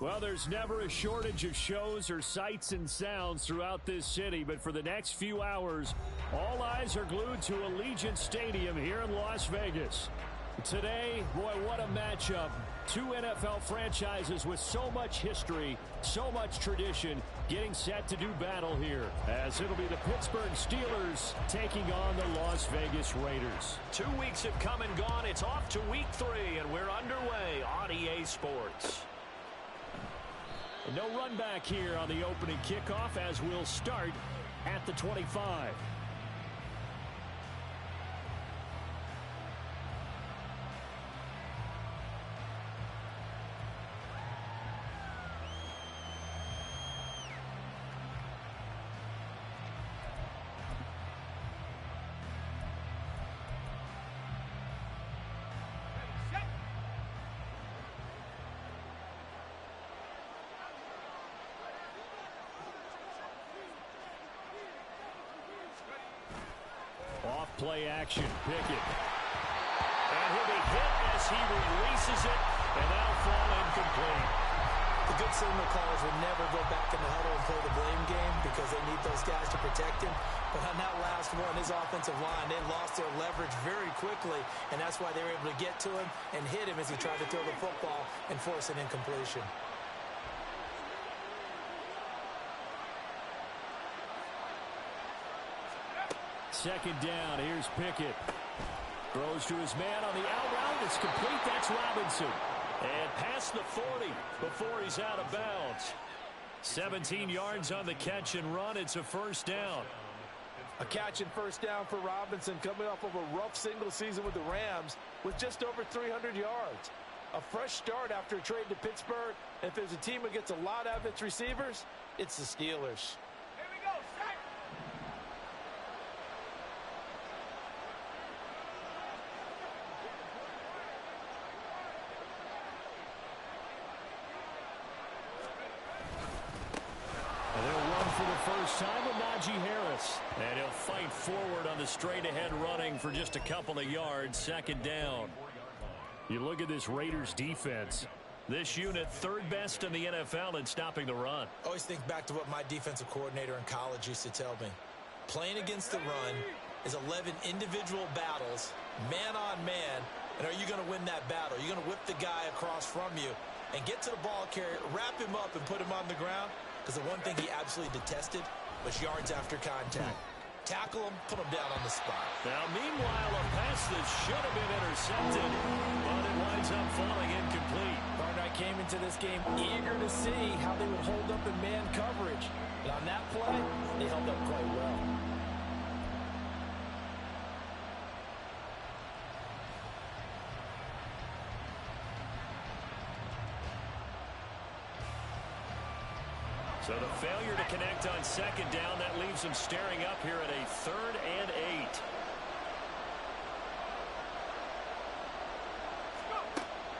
Well, there's never a shortage of shows or sights and sounds throughout this city, but for the next few hours, all eyes are glued to Allegiant Stadium here in Las Vegas. Today, boy, what a matchup. Two NFL franchises with so much history, so much tradition, getting set to do battle here, as it'll be the Pittsburgh Steelers taking on the Las Vegas Raiders. 2 weeks have come and gone. It's off to week 3, and we're underway on EA Sports. No run back here on the opening kickoff as we'll start at the 25. Play action, Pickett. And he'll be hit as he releases it, and that'll fall incomplete. The good signal callers would never go back in the huddle and play the blame game because they need those guys to protect him. But on that last one, his offensive line, they lost their leverage very quickly, and that's why they were able to get to him and hit him as he tried to throw the football and force an incompletion. Second down, here's Pickett. Throws to his man on the out route. It's complete. That's Robinson. And past the 40 before he's out of bounds. 17 yards on the catch and run. It's a first down. A catch and first down for Robinson, coming off of a rough single season with the Rams with just over 300 yards. A fresh start after a trade to Pittsburgh. If there's a team that gets a lot out of its receivers, it's the Steelers. Time with Najee Harris. And he'll fight forward on the straight-ahead running for just a couple of yards. Second down. You look at this Raiders defense. This unit third best in the NFL in stopping the run. I always think back to what my defensive coordinator in college used to tell me. Playing against the run is 11 individual battles, man on man, and are you going to win that battle? Are you going to whip the guy across from you and get to the ball carrier, wrap him up, and put him on the ground? Because the one thing he absolutely detested was yards after contact. Tackle him, put him down on the spot. Now, meanwhile, a pass that should have been intercepted, but it winds up falling incomplete. Partner, I came into this game eager to see how they would hold up in man coverage. And on that play, they held up quite well. So the failure to connect on second down, that leaves them staring up here at a 3rd and 8.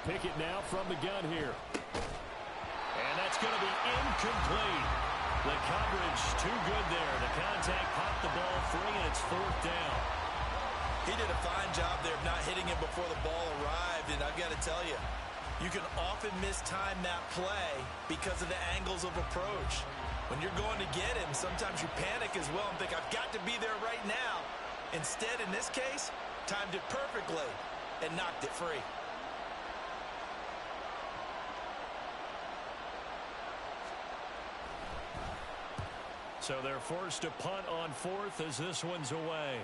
Pickett now from the gun here. And that's going to be incomplete. The coverage too good there. The contact popped the ball free, and it's 4th down. He did a fine job there of not hitting him before the ball arrived, and I've got to tell you, you can often mistime that play because of the angles of approach. When you're going to get him, sometimes you panic as well and think, I've got to be there right now. Instead, in this case, timed it perfectly and knocked it free. So they're forced to punt on 4th as this one's away.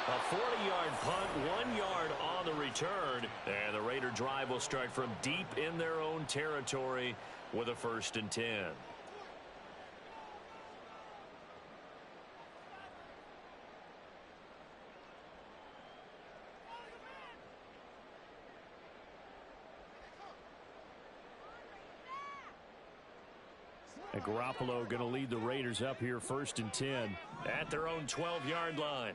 A 40-yard punt, 1 yard on the return. And the Raider drive will start from deep in their own territory with a 1st and 10. And Garoppolo going to lead the Raiders up here 1st and 10. At their own 12-yard line.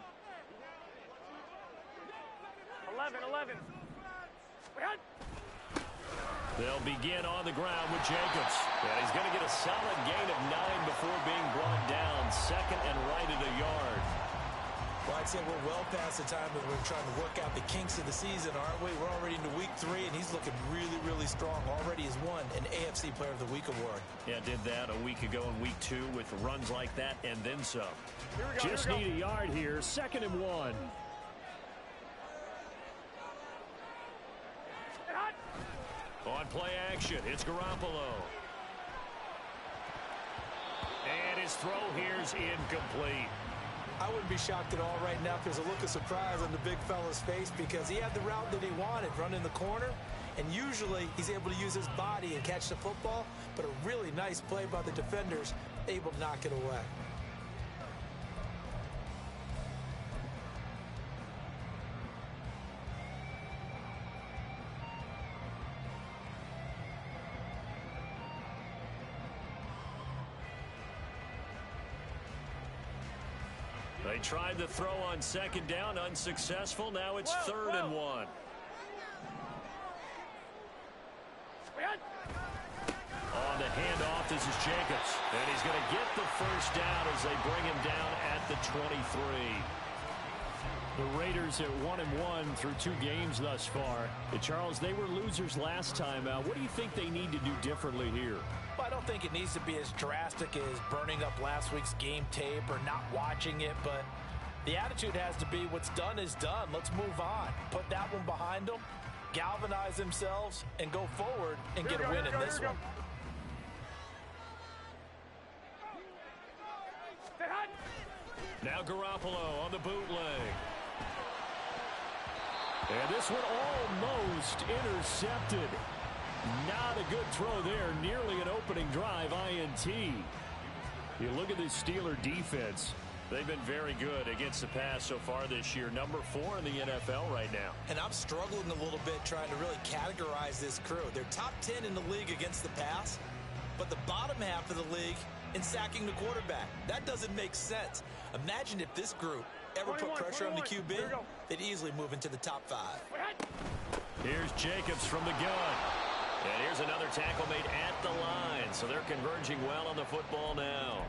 11. They'll begin on the ground with Jacobs. And he's going to get a solid gain of 9 before being brought down. 2nd and right at a yard. Well, I'd say we're well past the time that we're trying to work out the kinks of the season, aren't we? We're already into week 3, and he's looking really, really strong. Already has won an AFC Player of the Week award. Yeah, did that a week ago in week 2 with runs like that and then some. Just need a yard here. 2nd and 1. On play action, it's Garoppolo. And his throw here's incomplete. I wouldn't be shocked at all right now if there's a look of surprise on the big fella's face because he had the route that he wanted, running the corner, and usually he's able to use his body and catch the football, but a really nice play by the defenders, able to knock it away. They tried the throw on 2nd down, unsuccessful. Now it's 3rd and 1. On the handoff, this is Jacobs. And he's going to get the 1st down as they bring him down at the 23. The Raiders at 1-1 through 2 games thus far. Charles, they were losers last time out. What do you think they need to do differently here? Well, I don't think it needs to be as drastic as burning up last week's game tape or not watching it, but the attitude has to be what's done is done. Let's move on. Put that one behind them, galvanize themselves, and go forward and get a win in this one. Now Garoppolo on the bootleg. And this one almost intercepted. Not a good throw there. Nearly an opening drive, INT. You look at this Steeler defense. They've been very good against the pass so far this year. Number 4 in the NFL right now. And I'm struggling a little bit trying to really categorize this crew. They're top 10 in the league against the pass, but the bottom half of the league in sacking the quarterback. That doesn't make sense. Imagine if this group ever put pressure on the QB, they'd easily move into the top 5. Here's Jacobs from the gun. And here's another tackle made at the line. So they're converging well on the football now.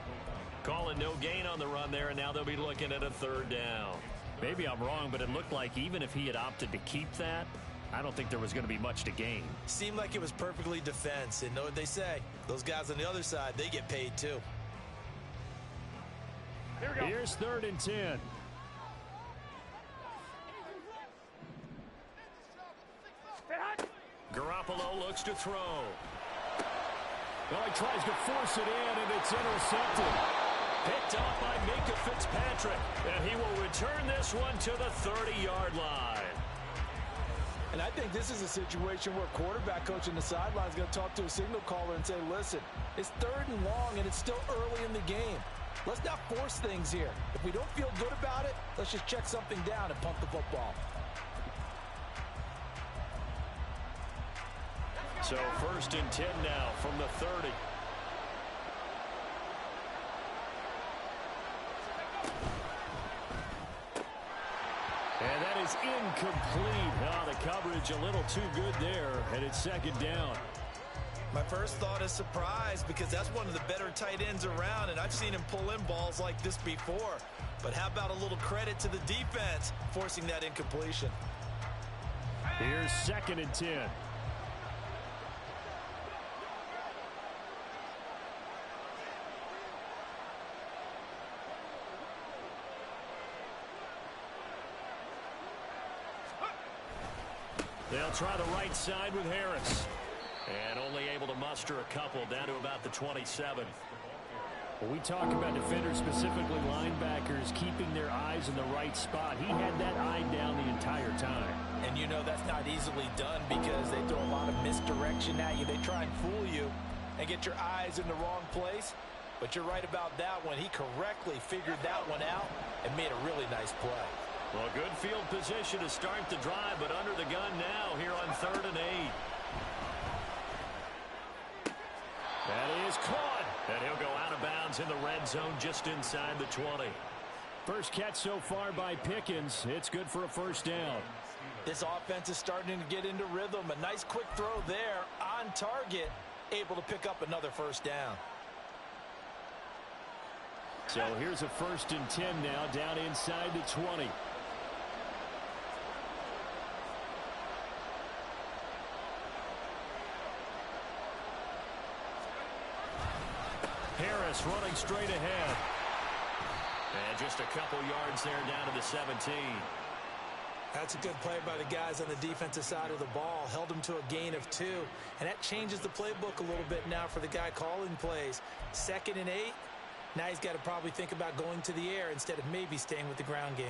Calling no gain on the run there, and now they'll be looking at a 3rd down. Maybe I'm wrong, but it looked like even if he had opted to keep that, I don't think there was going to be much to gain. Seemed like it was perfectly defense. And know what they say? Those guys on the other side, they get paid too. Here we go. Here's 3rd and 10. Garoppolo looks to throw. Well, he tries to force it in, and it's intercepted. Picked off by Minka Fitzpatrick. And he will return this one to the 30-yard line. And I think this is a situation where quarterback coach on the sideline is going to talk to a signal caller and say, listen, it's 3rd and long, and it's still early in the game. Let's not force things here. If we don't feel good about it, let's just check something down and punt the football. So 1st and 10 now from the 30. And that is incomplete. Oh, the coverage a little too good there, and it's 2nd down. My first thought is surprise because that's one of the better tight ends around, and I've seen him pull in balls like this before. But how about a little credit to the defense forcing that incompletion? Here's 2nd and 10. They'll try the right side with Harris. And only able to muster a couple down to about the 27. When we talk about defenders, specifically linebackers, keeping their eyes in the right spot, he had that eye down the entire time. And you know that's not easily done because they throw a lot of misdirection at you. They try and fool you and get your eyes in the wrong place. But you're right about that one. He correctly figured that one out and made a really nice play. Well, good field position to start the drive, but under the gun now here on 3rd and 8. That is caught. And he'll go out of bounds in the red zone just inside the 20. First catch so far by Pickens. It's good for a 1st down. This offense is starting to get into rhythm. A nice quick throw there on target, able to pick up another 1st down. So here's a 1st and 10 now down inside the 20. Harris running straight ahead. And just a couple yards there down to the 17. That's a good play by the guys on the defensive side of the ball. Held them to a gain of 2. And that changes the playbook a little bit now for the guy calling plays. 2nd and 8. Now he's got to probably think about going to the air instead of maybe staying with the ground game.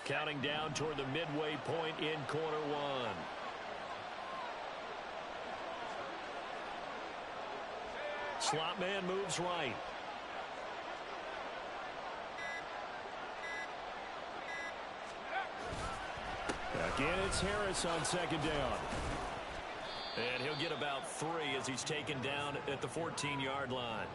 Counting down toward the midway point in quarter 1. Slot man moves right. Again, it's Harris on 2nd down. And he'll get about 3 as he's taken down at the 14-yard line.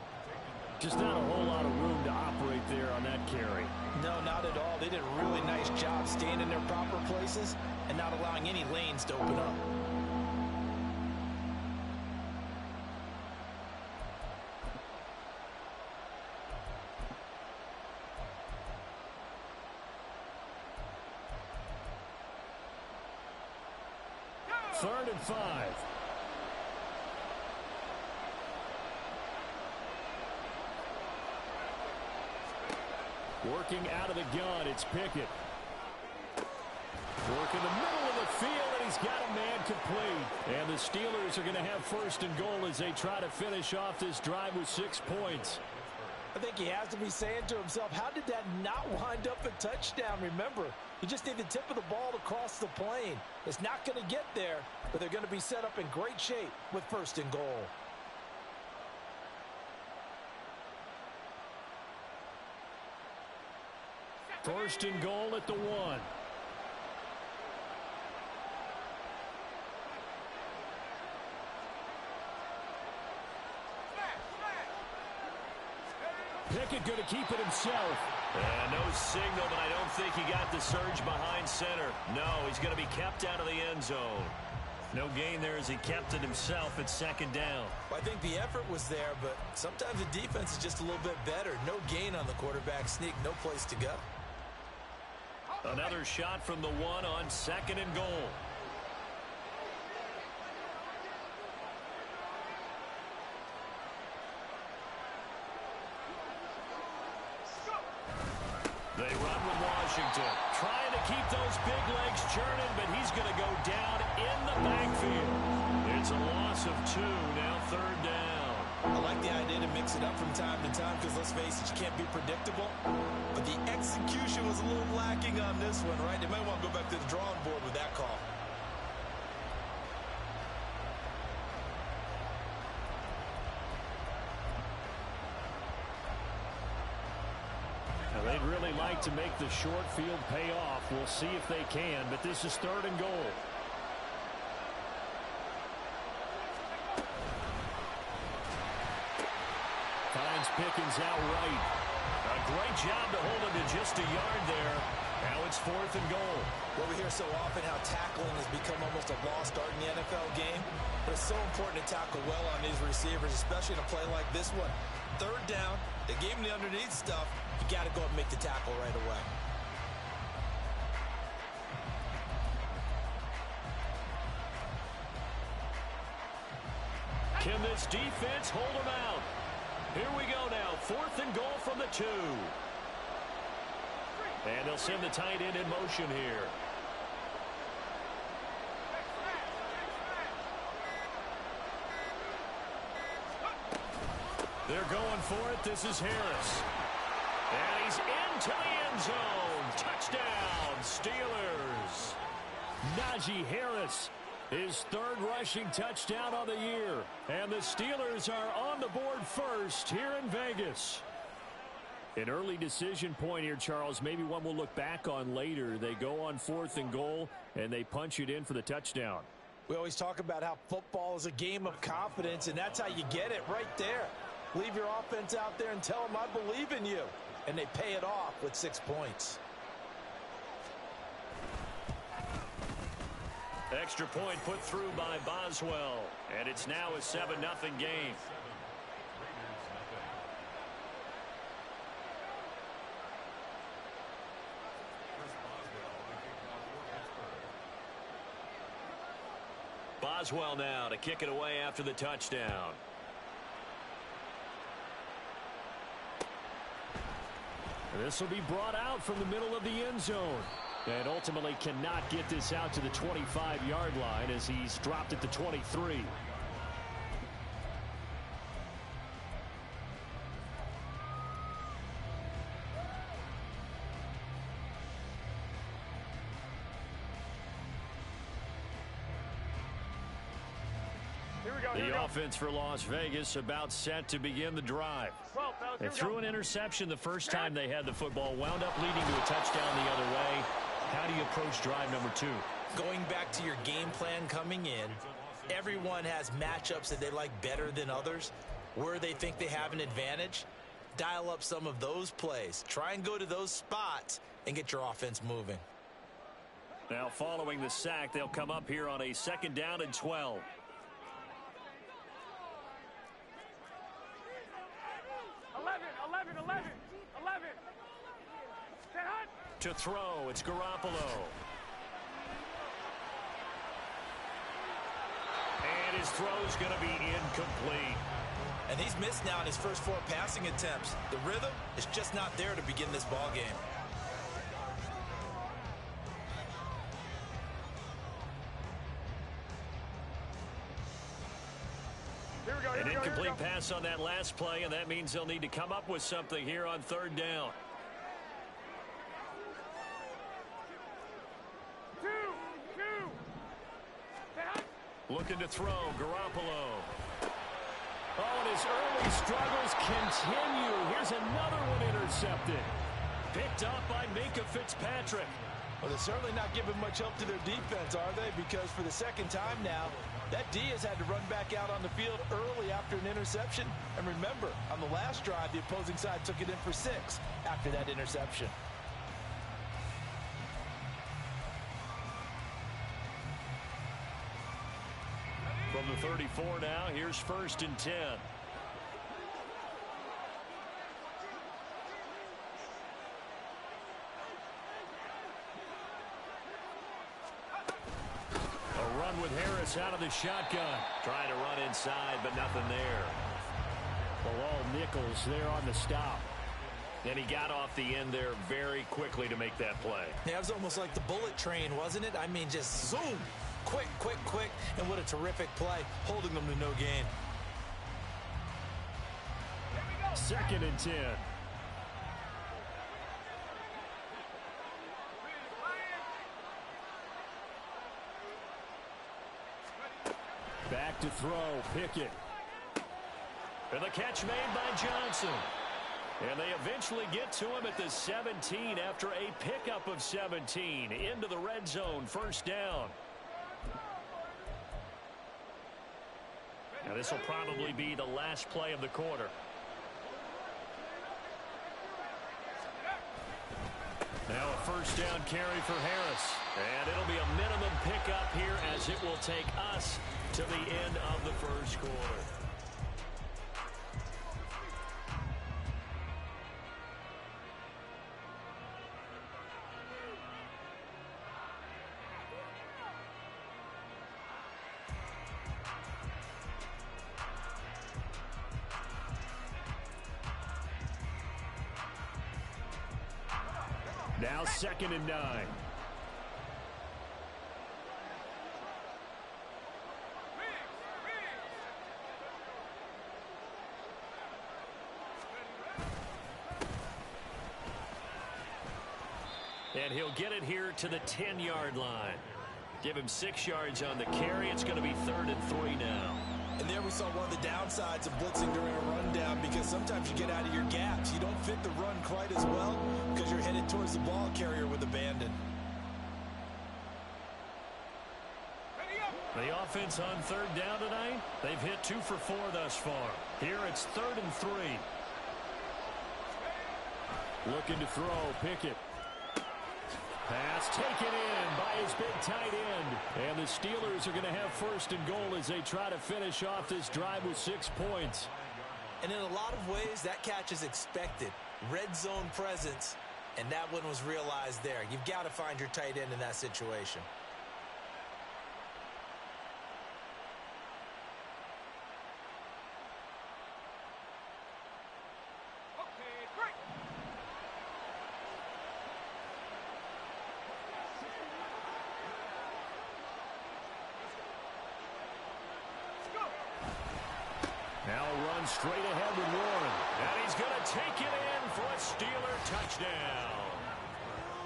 Just not a whole lot of room to operate there on that carry. No, not at all. They did a really nice job staying in their proper places and not allowing any lanes to open up. Third and 5. Working out of the gun, it's Pickett. Work in the middle of the field, and he's got a man complete. And the Steelers are going to have 1st and goal as they try to finish off this drive with 6 points. I think he has to be saying to himself, how did that not wind up a touchdown? Remember, you just need the tip of the ball to cross the plane. It's not going to get there, but they're going to be set up in great shape with 1st and goal. First and goal at the 1. Pickett going to keep it himself. No signal, but I don't think he got the surge behind center. No, he's going to be kept out of the end zone. No gain there as he kept it himself at second down. Well, I think the effort was there, but sometimes the defense is just a little bit better. No gain on the quarterback sneak, no place to go. Another shot from the one on second and goal. They run with Washington, trying to keep those big legs churning, but he's going to go down in the backfield. It's a loss of 2, now third down. I like the idea to mix it up from time to time because, let's face it, you can't be predictable. But the execution was a little lacking on this one, right? They might want to go back to the drawing board with that call. They'd really like to make the short field pay off. We'll see if they can, but this is third and goal. Finds Pickens out right. A great job to hold him to just a yard there. Now it's fourth and goal. Well, we hear so often how tackling has become almost a lost art in the NFL game. But it's so important to tackle well on these receivers, especially in a play like this one. Third down, they gave him the underneath stuff. You got to go and make the tackle right away. Can this defense hold him out? Here we go now. Fourth and goal from the 2. And they'll send the tight end in motion here. They're going for it. This is Harris. And he's into the end zone. Touchdown, Steelers. Najee Harris, his third rushing touchdown of the year. And the Steelers are on the board first here in Vegas. An early decision point here, Charles. Maybe one we'll look back on later. They go on fourth and goal, and they punch it in for the touchdown. We always talk about how football is a game of confidence, and that's how you get it right there. Leave your offense out there and tell them I believe in you. And they pay it off with 6 points. Extra point put through by Boswell. And it's now a 7-0 game. Boswell now to kick it away after the touchdown. This will be brought out from the middle of the end zone. And ultimately cannot get this out to the 25-yard line as he's dropped at the 23. The offense for Las Vegas about set to begin the drive. They threw an interception the first time they had the football, wound up leading to a touchdown the other way. How do you approach drive number 2? Going back to your game plan coming in, everyone has matchups that they like better than others. Where they think they have an advantage, dial up some of those plays. Try and go to those spots and get your offense moving. Now following the sack, they'll come up here on a 2nd down and 12. To throw, it's Garoppolo. And his throw's going to be incomplete. And he's missed now in his first 4 passing attempts. The rhythm is just not there to begin this ball game. An incomplete pass on that last play, and that means they'll need to come up with something here on 3rd down. Looking to throw, Garoppolo. Oh, and his early struggles continue. Here's another one intercepted. Picked up by Minkah Fitzpatrick. Well, they're certainly not giving much help to their defense, are they? Because for the 2nd time now, that D has had to run back out on the field early after an interception. And remember, on the last drive, the opposing side took it in for 6 after that interception. 34 now. Here's 1st and 10. A run with Harris out of the shotgun. Trying to run inside, but nothing there. Well, all nickels there on the stop. And he got off the end there very quickly to make that play. Yeah, it was almost like the bullet train, wasn't it? I mean, just zoom. Quick, quick, quick. And what a terrific play, holding them to no gain. 2nd and 10. Back to throw, Pickett. And the catch made by Johnson. And they eventually get to him at the 17 after a pickup of 17 into the red zone, 1st down. Now this will probably be the last play of the quarter. Now a 1st down carry for Harris. And it'll be a minimum pickup here as it will take us to the end of the 1st quarter. Now 2nd and 9. And he'll get it here to the 10-yard line. Give him 6 yards on the carry. It's going to be 3rd and 3 now. And there we saw one of the downsides of blitzing during a rundown, because sometimes you get out of your gaps. You don't fit the run quite as well because you're headed towards the ball carrier with abandon. The offense on 3rd down tonight, they've hit 2 for 4 thus far. Here it's 3rd and 3. Looking to throw, Pickett. Pass taken in by his big tight end. And the Steelers are going to have 1st and goal as they try to finish off this drive with 6 points. And in a lot of ways, that catch is expected. Red zone presence, and that one was realized there. You've got to find your tight end in that situation. Now a run straight ahead with Warren. And he's going to take it in for a Steeler touchdown.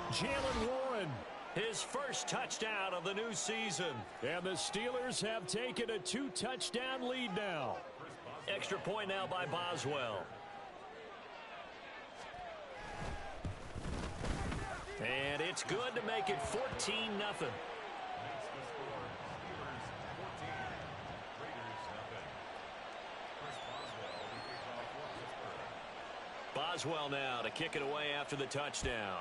Jalen Warren. His 1st touchdown of the new season. And the Steelers have taken a 2-touchdown lead now. Extra point now by Boswell. And it's good to make it 14-0. Boswell now to kick it away after the touchdown.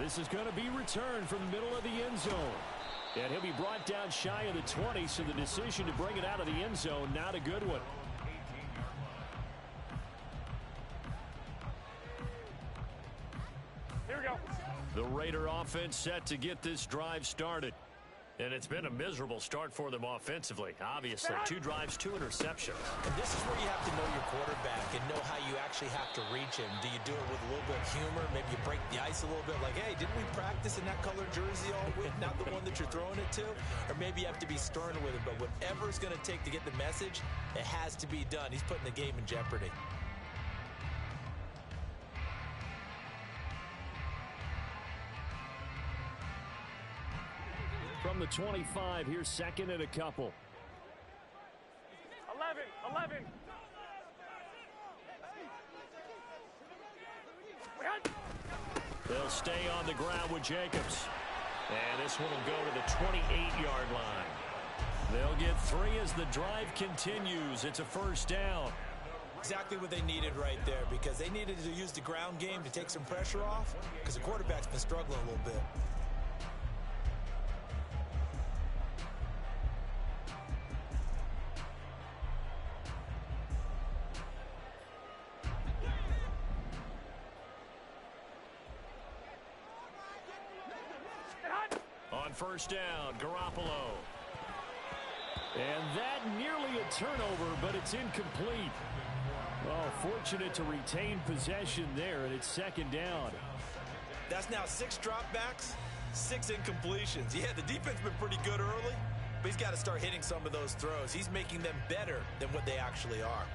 This is going to be returned from the middle of the end zone. And he'll be brought down shy of the 20, so the decision to bring it out of the end zone, not a good one. Here we go. The Raider offense set to get this drive started. And it's been a miserable start for them offensively. Obviously, 2 drives, 2 interceptions. And this is where you have to know your quarterback and know how you actually have to reach him. Do you do it with a little bit of humor? Maybe you break the ice a little bit, like, hey, didn't we practice in that colored jersey all week, not the one that you're throwing it to? Or maybe you have to be stern with it. But whatever it's going to take to get the message, it has to be done. He's putting the game in jeopardy. From the 25, here's 2nd and a couple. 11. They'll stay on the ground with Jacobs. And this one will go to the 28-yard line. They'll get 3 as the drive continues. It's a 1st down. Exactly what they needed right there, because they needed to use the ground game to take some pressure off, because the quarterback's been struggling a little bit. first down. Garoppolo. And that nearly a turnover, but it's incomplete. Well, fortunate to retain possession there, and it's second down. That's now 6 dropbacks, 6 incompletions. Yeah, the defense been pretty good early, but he's got to start hitting some of those throws. He's making them better than what they actually are.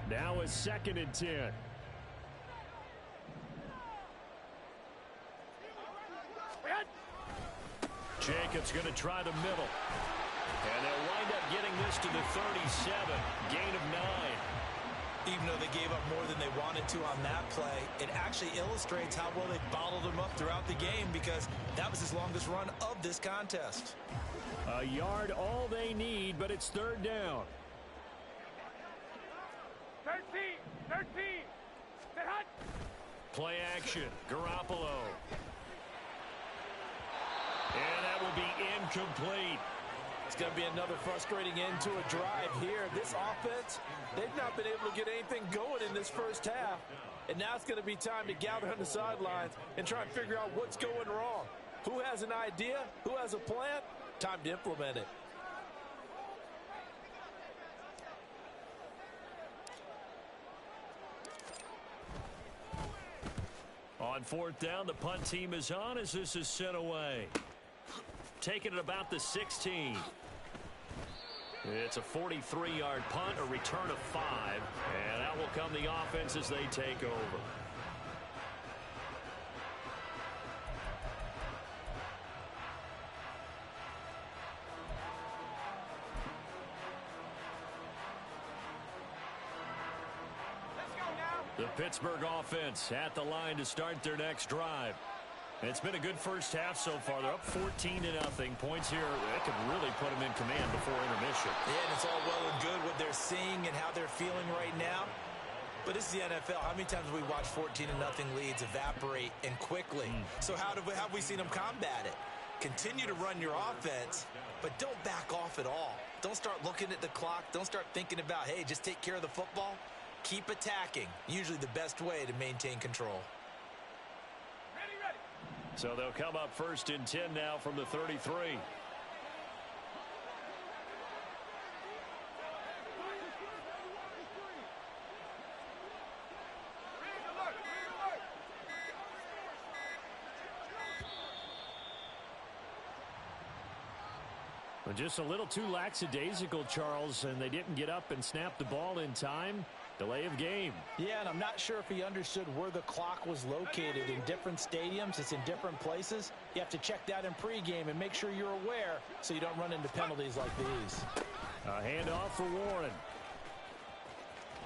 Now a 2nd and 10. Jacobs going to try the middle. And they'll wind up getting this to the 37. Gain of 9. Even though they gave up more than they wanted to on that play, it actually illustrates how well they bottled him up throughout the game, because that was his longest run of this contest. A yard all they need, but it's 3rd down. 13, 13. Stay hot. Play action. Garoppolo. And that will be incomplete. It's going to be another frustrating end to a drive here. This offense, they've not been able to get anything going in this first half. And now it's going to be time to gather on the sidelines and try and figure out what's going wrong. Who has an idea? Who has a plan? Time to implement it. On 4th down, the punt team is on as this is sent away. Taking it about the 16. It's a 43-yard punt, a return of 5. And that will come the offense as they take over. The Pittsburgh offense at the line to start their next drive. It's been a good first half so far. They're up 14-0. Points here, that could really put them in command before intermission. Yeah, and it's all well and good what they're seeing and how they're feeling right now. But this is the NFL. How many times have we watched 14-0 leads evaporate and quickly? So how have we seen them combat it? Continue to run your offense, but don't back off at all. Don't start looking at the clock. Don't start thinking about, hey, just take care of the football. Keep attacking. Usually the best way to maintain control. So they'll come up 1st and 10 now from the 33. But just a little too lackadaisical, Charles, and they didn't get up and snap the ball in time. Delay of game. Yeah, and I'm not sure if he understood where the clock was located. In different stadiums, it's in different places. You have to check that in pregame and make sure you're aware so you don't run into penalties like these. A handoff for Warren.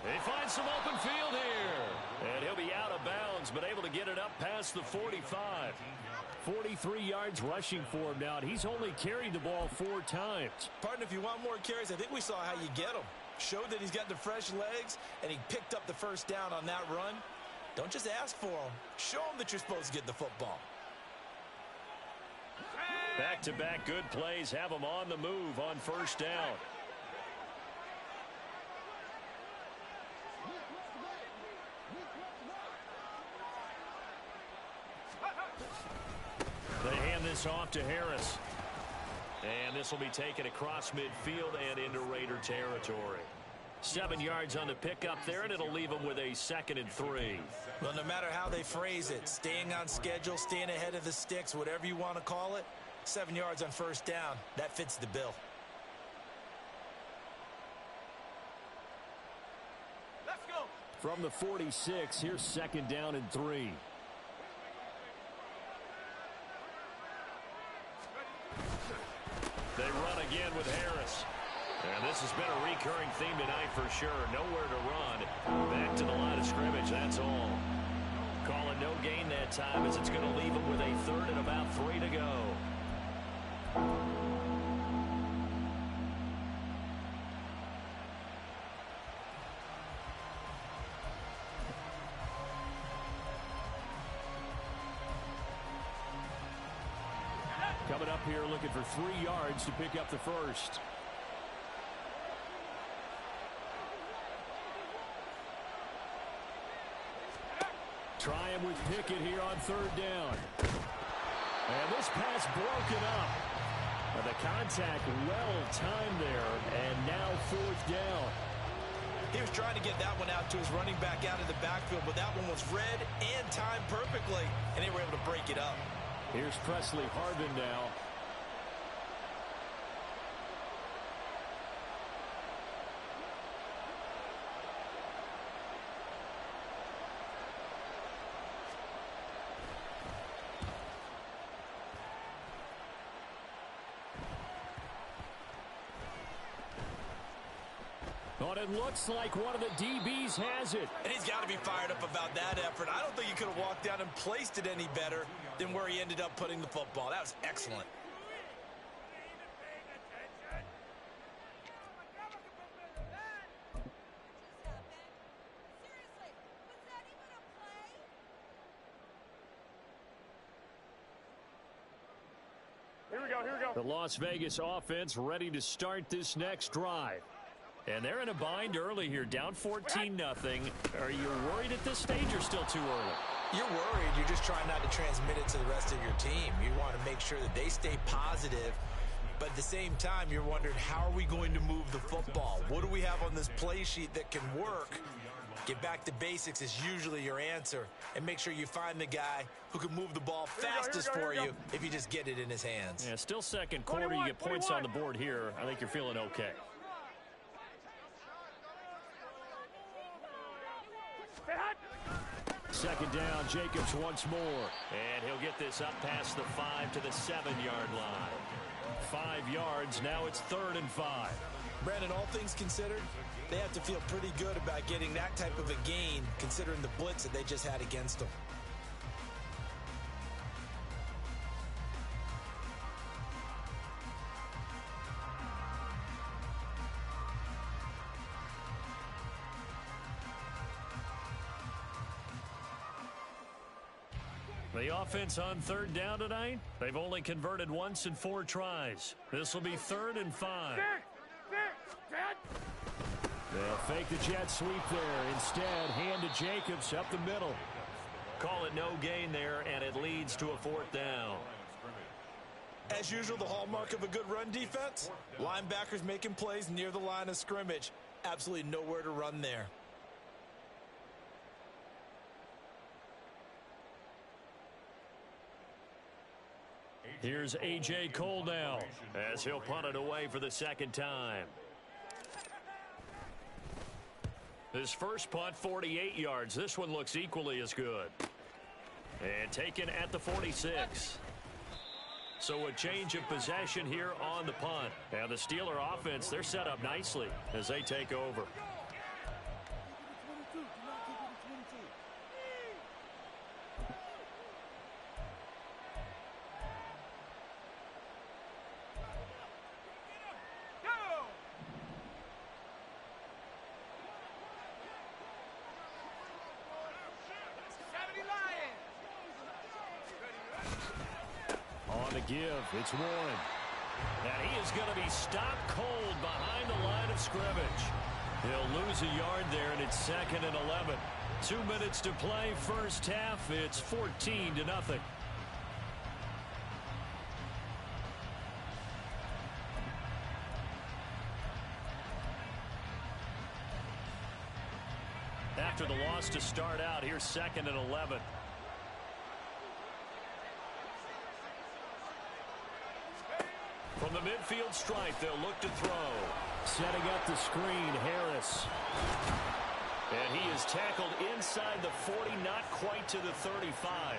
He finds some open field here. And he'll be out of bounds, but able to get it up past the 45. 43 yards rushing for him now, and he's only carried the ball 4 times. Partner, if you want more carries, I think we saw how you get them. Showed that he's got the fresh legs, and he picked up the first down on that run. Don't just ask for them. Show them that you're supposed to get the football. Back-to-back good plays have them on the move on 1st down. They hand this off to Harris. And this will be taken across midfield and into Raider territory. 7 yards on the pickup there, and it'll leave them with a 2nd and 3. Well, no matter how they phrase it, staying on schedule, staying ahead of the sticks, whatever you want to call it, 7 yards on 1st down, that fits the bill. Let's go. From the 46, here's 2nd down and 3. They run again with Harris. And this has been a recurring theme tonight for sure. Nowhere to run. Back to the line of scrimmage, that's all. Calling no gain that time as it's going to leave them with a 3rd and about 3 to go. Coming up here looking for 3 yards to pick up the first. Try him with Pickett here on third down. And this pass broken up. And the contact well timed there, and now fourth down. He was trying to get that one out to his running back out of the backfield, but that one was read and timed perfectly, and they were able to break it up. Here's Presley Harvin now. But it looks like one of the DBs has it. And he's got to be fired up about that effort. I don't think he could have walked down and placed it any better than where he ended up putting the football. That was excellent. Here we go, here we go. The Las Vegas offense ready to start this next drive. And they're in a bind early here, down 14-0. Are you worried at this stage or still too early? You're worried. You're just trying not to transmit it to the rest of your team. You want to make sure that they stay positive. But at the same time, you're wondering, how are we going to move the football? What do we have on this play sheet that can work? Get back to basics is usually your answer. And make sure you find the guy who can move the ball fastest for you if you just get it in his hands. Yeah, still second quarter. You get points on the board here. I think you're feeling okay. Second down, Jacobs once more. And he'll get this up past the 5 to the 7-yard line. 5 yards, now it's 3rd and 5. Brandon, all things considered, they have to feel pretty good about getting that type of a gain considering the blitz that they just had against them. The offense on 3rd down tonight, they've only converted once in 4 tries. This will be 3rd and 5. They'll fake the jet sweep there. Instead, hand to Jacobs up the middle. Call it no gain there, and it leads to a 4th down. As usual, the hallmark of a good run defense, linebackers making plays near the line of scrimmage. Absolutely nowhere to run there. Here's A.J. Cole now as he'll punt it away for the 2nd time. His first punt, 48 yards. This one looks equally as good. And taken at the 46. So a change of possession here on the punt. And the Steeler offense, they're set up nicely as they take over. Give. It's Warren. And he is going to be stopped cold behind the line of scrimmage. He'll lose a yard there, and it's 2nd and 11. 2 minutes to play, first half. It's 14-0. After the loss to start out, here's 2nd and 11. From the midfield stripe, they'll look to throw. Setting up the screen, Harris. And he is tackled inside the 40, not quite to the 35.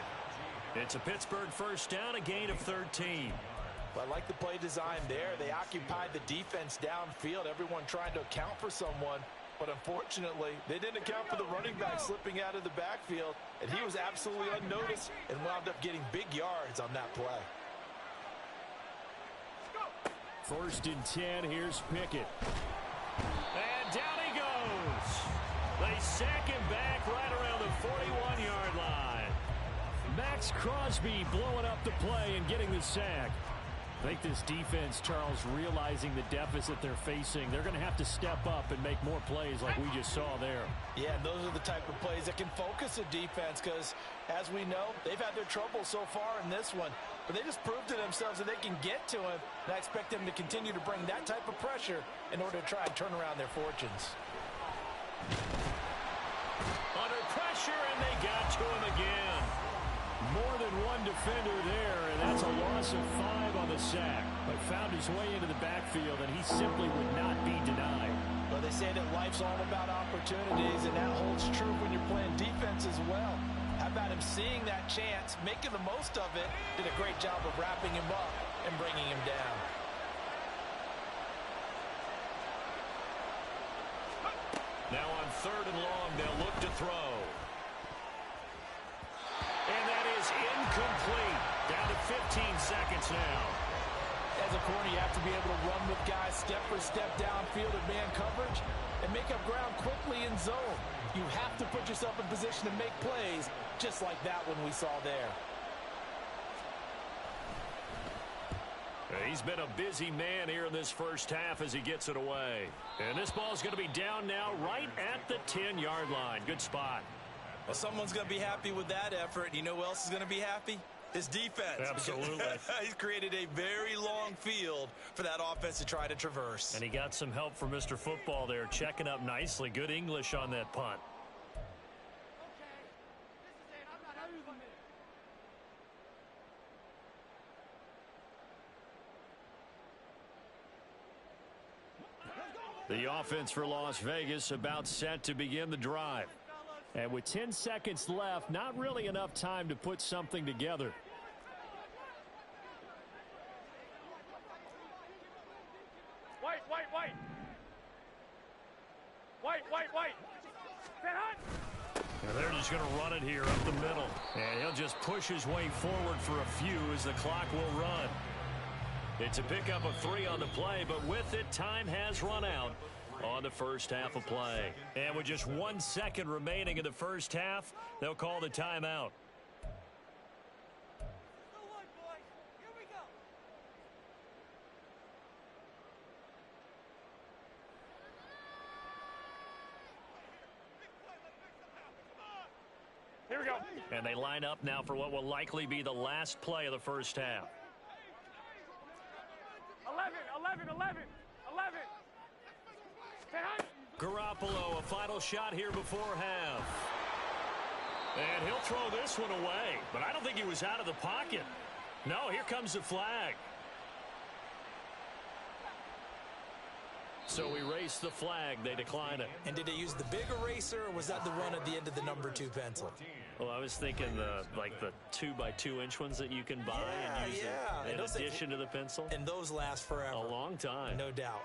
It's a Pittsburgh first down, a gain of 13. But I like the play design there. They occupied the defense downfield, everyone trying to account for someone. But unfortunately, they didn't account for the running back slipping out of the backfield. And he was absolutely unnoticed and wound up getting big yards on that play. 1st and 10, here's Pickett. And down he goes. They sack him back right around the 41-yard line. Max Crosby blowing up the play and getting the sack. I think this defense, Charles, realizing the deficit they're facing, they're going to have to step up and make more plays like we just saw there. Yeah, and those are the type of plays that can focus a defense because, as we know, they've had their trouble so far in this one. But they just proved to themselves that they can get to him, and I expect them to continue to bring that type of pressure in order to try and turn around their fortunes. Under pressure, and they got to him again. More than one defender there, and that's a loss of 5 on the sack. But found his way into the backfield, and he simply would not be denied. Well, they say that life's all about opportunities, and that holds true when you're playing defense as well. How about him seeing that chance, making the most of it, did a great job of wrapping him up and bringing him down. Now on 3rd and long, they'll look to throw. And that is incomplete. Down to 15 seconds now. As a corner, you have to be able to run with guys step for step downfield in man coverage and make up ground quickly in zone. You have to put yourself in position to make plays just like that one we saw there. He's been a busy man here in this first half as he gets it away. And this ball's going to be down now right at the 10-yard line. Good spot. Well, someone's going to be happy with that effort. You know who else is going to be happy? His defense. Absolutely. He's created a very long field for that offense to try to traverse. And he got some help from Mr. Football there, checking up nicely. Good English on that punt. The offense for Las Vegas about set to begin the drive. And with 10 seconds left, not really enough time to put something together. Wait. And they're just going to run it here up the middle. And he'll just push his way forward for a few as the clock will run. It's a pickup of 3 on the play, but with it, time has run out on the first half of play. And with just 1 second remaining in the first half, they'll call the timeout. Here we go. And they line up now for what will likely be the last play of the first half. 11. Garoppolo, a final shot here before half. And he'll throw this one away, but I don't think he was out of the pocket. No, here comes the flag. So erase the flag. They decline it. And did they use the big eraser, or was that the one at the end of the number 2 pencil? Well, I was thinking the 2x2-inch ones that you can buy and use in addition to the pencil. And those last forever. A long time. No doubt.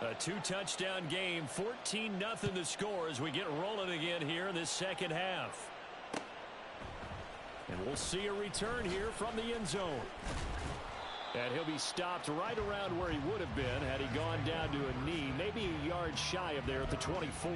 A 2-touchdown game, 14-0 the score as we get rolling again here in this second half. And we'll see a return here from the end zone. And he'll be stopped right around where he would have been had he gone down to a knee, maybe a yard shy of there at the 24.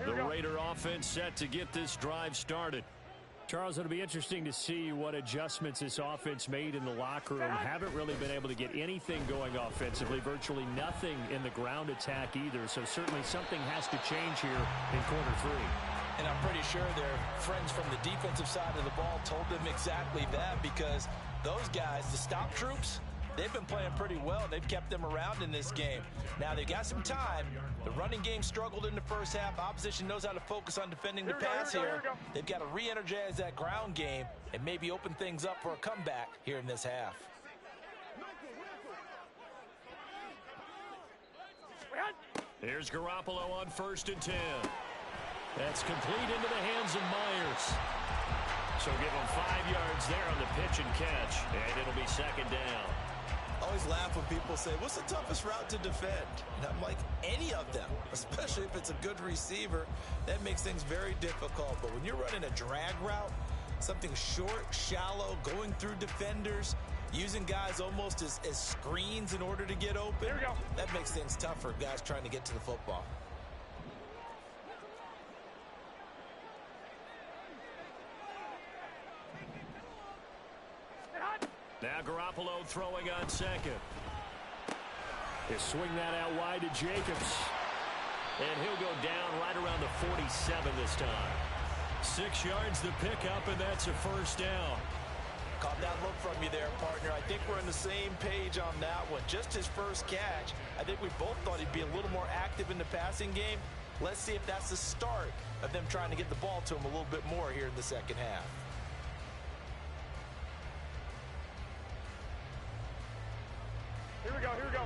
The Raider offense set to get this drive started. Charles, it'll be interesting to see what adjustments this offense made in the locker room. Haven't really been able to get anything going offensively, virtually nothing in the ground attack either. So certainly something has to change here in quarter 3. And I'm pretty sure their friends from the defensive side of the ball told them exactly that, because those guys, the stop troops, they've been playing pretty well. They've kept them around in this game. Now, they've got some time. The running game struggled in the first half. Opposition knows how to focus on defending the pass here. They've got to re-energize that ground game and maybe open things up for a comeback here in this half. Here's Garoppolo on 1st and 10. That's complete into the hands of Myers. So give him 5 yards there on the pitch and catch, and it'll be second down. I always laugh when people say, what's the toughest route to defend? And I'm like, any of them, especially if it's a good receiver. That makes things very difficult. But when you're running a drag route, something short, shallow, going through defenders, using guys almost as screens in order to get open, Here we go. That makes things tough for guys trying to get to the football. Now Garoppolo throwing on second. They swing that out wide to Jacobs. And he'll go down right around the 47 this time. 6 yards the pickup, and that's a first down. Caught that look from you there, partner. I think we're on the same page on that one. Just his first catch. I think we both thought he'd be a little more active in the passing game. Let's see if that's the start of them trying to get the ball to him a little bit more here in the second half. Here we go, here we go.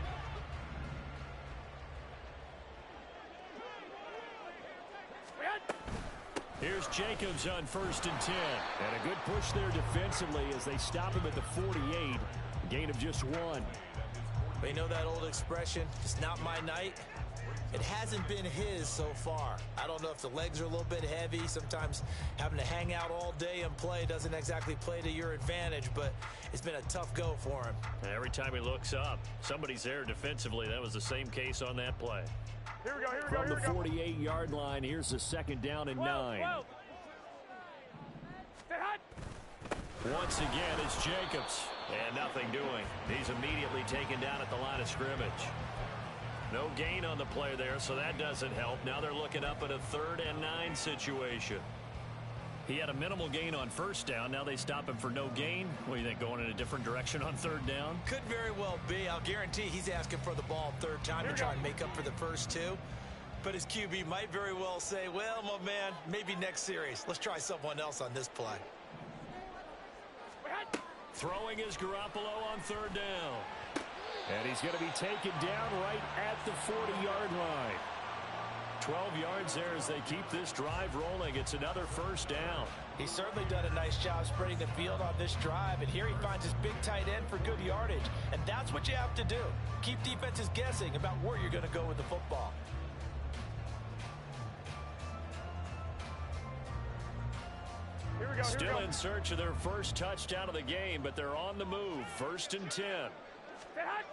Here's Jacobs on 1st and 10. And a good push there defensively as they stop him at the 48. A gain of just 1. But you know that old expression, it's not my night? It hasn't been his so far. I don't know if the legs are a little bit heavy. Sometimes having to hang out all day and play doesn't exactly play to your advantage, but it's been a tough go for him. And every time he looks up, somebody's there defensively. That was the same case on that play. Here we go, here we go, From here the we go. 48-yard line, here's the second down and 9. Whoa. Stay hot. Once again, it's Jacobs. And nothing doing. He's immediately taken down at the line of scrimmage. No gain on the play there, so that doesn't help. Now they're looking up at a 3rd and 9 situation. He had a minimal gain on first down. Now they stop him for no gain. What do you think, going in a different direction on 3rd down? Could very well be. I'll guarantee he's asking for the ball 3rd time to try and make up for the first 2. But his QB might very well say, well, my man, maybe next series. Let's try someone else on this play. Throwing is Garoppolo on 3rd down. And he's going to be taken down right at the 40-yard line. 12 yards there as they keep this drive rolling. It's another first down. He's certainly done a nice job spreading the field on this drive, and here he finds his big tight end for good yardage. And that's what you have to do. Keep defenses guessing about where you're going to go with the football. Here we go, Still here we go. in search of their first touchdown of the game, but they're on the move. 1st and 10. Stay hot.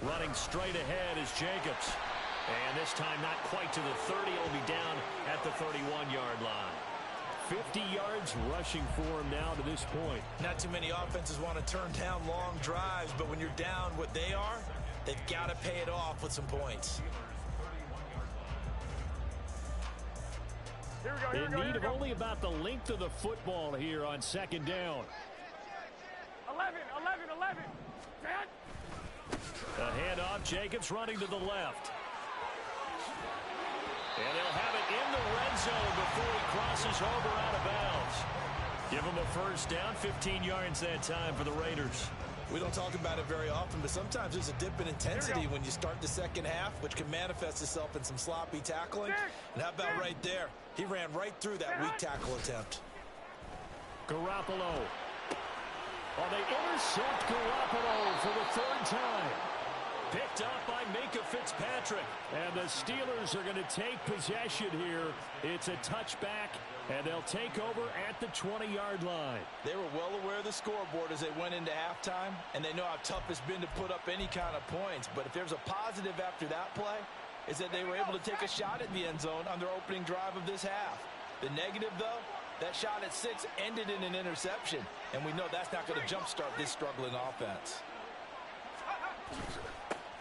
Running straight ahead is Jacobs. And this time not quite to the 30. It'll be down at the 31-yard line. 50 yards rushing for him now to this point. Not too many offenses want to turn down long drives, but when you're down what they are, they've got to pay it off with some points. Here we go, here In we go, need here of we go. only about the length of the football here on 2nd down. 11. Stay hot. A handoff. Jacobs running to the left. And they'll have it in the red zone before he crosses over out of bounds. Give him a first down, 15 yards that time for the Raiders. We don't talk about it very often, but sometimes there's a dip in intensity when you start the second half, which can manifest itself in some sloppy tackling. And how about right there? He ran right through that weak tackle attempt. Garoppolo. Oh, they intercept Garoppolo for the 3rd time. Picked up by Minka Fitzpatrick. And the Steelers are going to take possession here. It's a touchback, and they'll take over at the 20-yard line. They were well aware of the scoreboard as they went into halftime, and they know how tough it's been to put up any kind of points. But if there's a positive after that play, is that they were able to take a shot at the end zone on their opening drive of this half. The negative, though, that shot at 6 ended in an interception, and we know that's not going to jumpstart this struggling offense.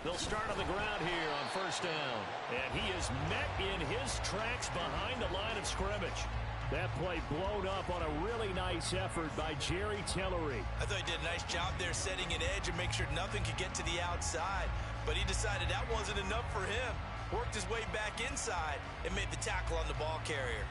They'll start on the ground here on first down. And he is met in his tracks behind the line of scrimmage. That play blown up on a really nice effort by Jerry Tillery. I thought he did a nice job there setting an edge and make sure nothing could get to the outside. But he decided that wasn't enough for him. Worked his way back inside and made the tackle on the ball carrier.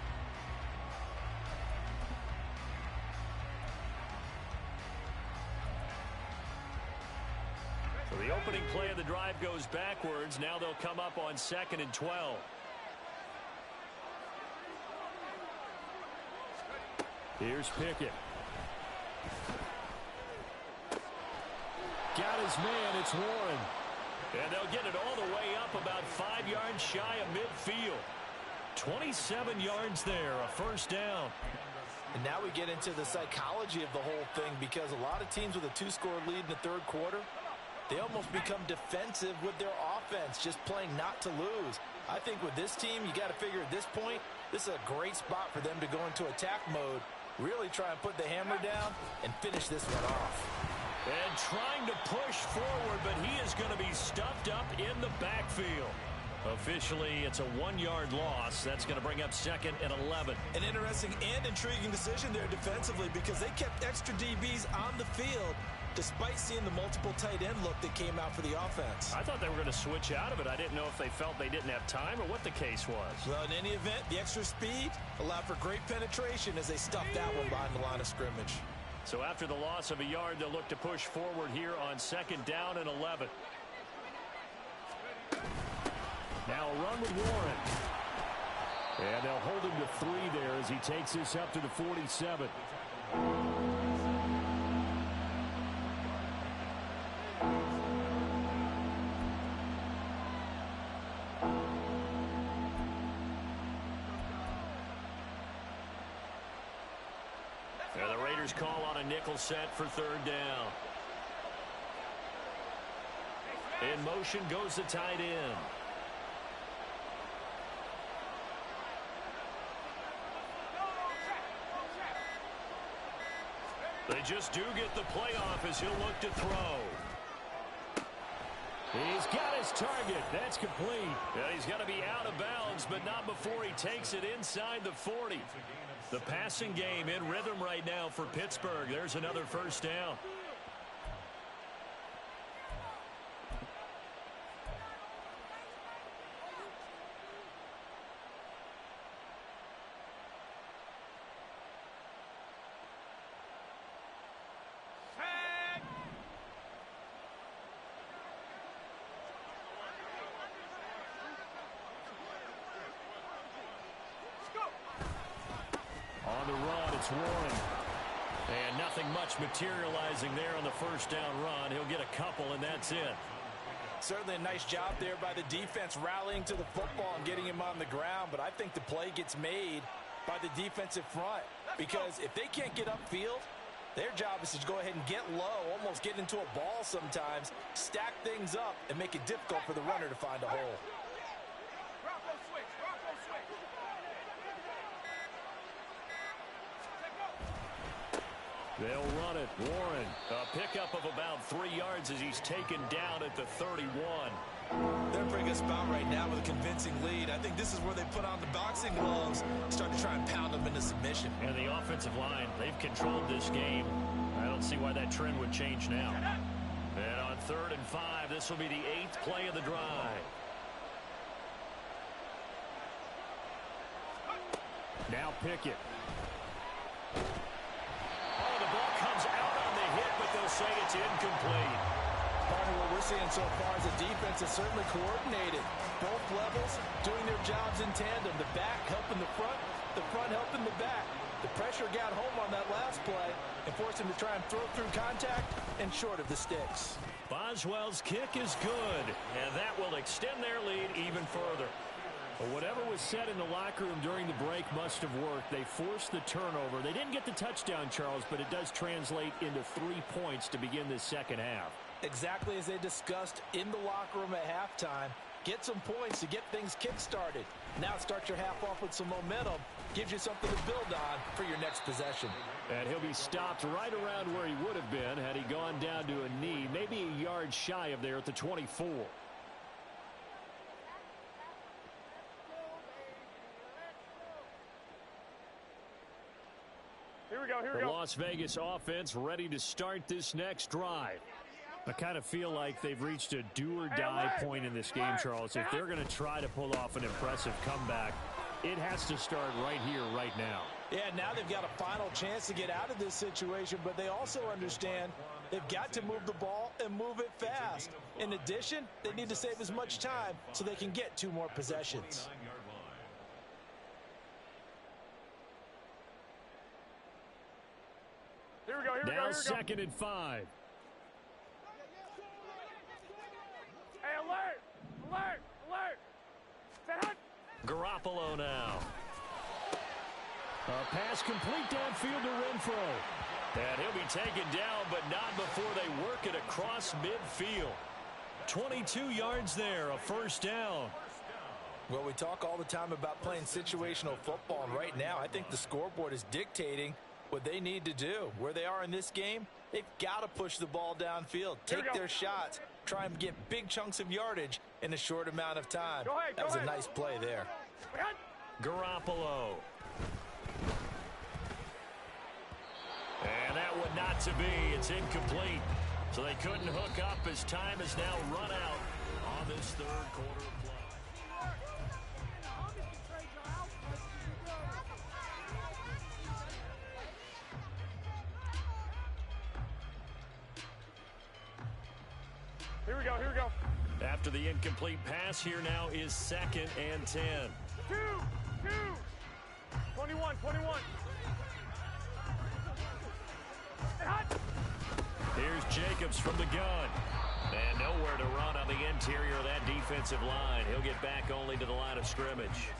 So the opening play of the drive goes backwards. Now they'll come up on 2nd and 12. Here's Pickett. Got his man. It's Warren. And they'll get it all the way up about 5 yards shy of midfield. 27 yards there, a first down. And now we get into the psychology of the whole thing, because a lot of teams with a 2-score lead in the third quarter, they almost become defensive with their offense, just playing not to lose. I think with this team, you got to figure at this point, this is a great spot for them to go into attack mode, really try and put the hammer down and finish this one off. And trying to push forward, but he is going to be stuffed up in the backfield. Officially, it's a 1-yard loss. That's going to bring up 2nd and 11. An interesting and intriguing decision there defensively, because they kept extra DBs on the field despite seeing the multiple tight end look that came out for the offense. I thought they were going to switch out of it. I didn't know if they felt they didn't have time or what the case was. Well, in any event, the extra speed allowed for great penetration as they stuffed that one behind the line of scrimmage. So after the loss of a yard, they'll look to push forward here on 2nd down and 11. Now a run with Warren. And they'll hold him to 3 there as he takes this up to the 47. And the Raiders call on a nickel set for 3rd down. In motion goes the tight end. They just do get the playoff as he'll look to throw. He's got his target. That's complete. Yeah, he's got to be out of bounds, but not before he takes it inside the 40. The passing game in rhythm right now for Pittsburgh. There's another first down. On the run, it's Warren. And nothing much materializing there on the first down run. He'll get a couple, and that's it. Certainly a nice job there by the defense rallying to the football and getting him on the ground, but I think the play gets made by the defensive front, because if they can't get upfield, their job is to go ahead and get low, almost get into a ball sometimes, stack things up, and make it difficult for the runner to find a hole. They'll run it. Warren. A pickup of about 3 yards as he's taken down at the 31. They're in a pretty good spot right now with a convincing lead. I think this is where they put on the boxing gloves, start to try and pound them into submission. And the offensive line, they've controlled this game. I don't see why that trend would change now. And on 3rd and 5, this will be the 8th play of the drive. Now Pickett. Oh, the ball comes out on the hit, but they'll say it's incomplete. Part of what we're seeing so far is the defense is certainly coordinated. Both levels doing their jobs in tandem. The back helping the front helping the back. The pressure got home on that last play and forced him to try and throw through contact and short of the sticks. Boswell's kick is good, and that will extend their lead even further. Well, whatever was said in the locker room during the break must have worked. They forced the turnover. They didn't get the touchdown, Charles, but it does translate into 3 points to begin this second half. Exactly as they discussed in the locker room at halftime. Get some points to get things kick-started. Now start your half off with some momentum. Gives you something to build on for your next possession. And he'll be stopped right around where he would have been had he gone down to a knee, maybe a yard shy of there at the 24. Here we go, here we The go. Las Vegas offense ready to start this next drive. I kind of feel like they've reached a do-or-die point in this game, Charles. If they're going to try to pull off an impressive comeback, it has to start right here, right now. Yeah, now they've got a final chance to get out of this situation, but they also understand they've got to move the ball and move it fast. In addition, they need to save as much time so they can get 2 more possessions. Now here we go. 2nd and 5. Hey, alert! Alert! Alert! Set hunt! Garoppolo now. A pass complete downfield to Renfro. And he'll be taken down, but not before they work it across midfield. 22 yards there, a first down. Well, we talk all the time about playing situational football, and right now I think the scoreboard is dictating what they need to do. Where they are in this game, they've got to push the ball downfield, take their shots, try and get big chunks of yardage in a short amount of time. That was a nice play there. Garoppolo. And that one not to be. It's incomplete. So they couldn't hook up as time has now run out on this third quarter of play. Here we go, here we go. After the incomplete pass, here now is 2nd and 10. 2, 21, 21. Set hunt! Here's Jacobs from the gun. And nowhere to run on the interior of that defensive line. He'll get back only to the line of scrimmage.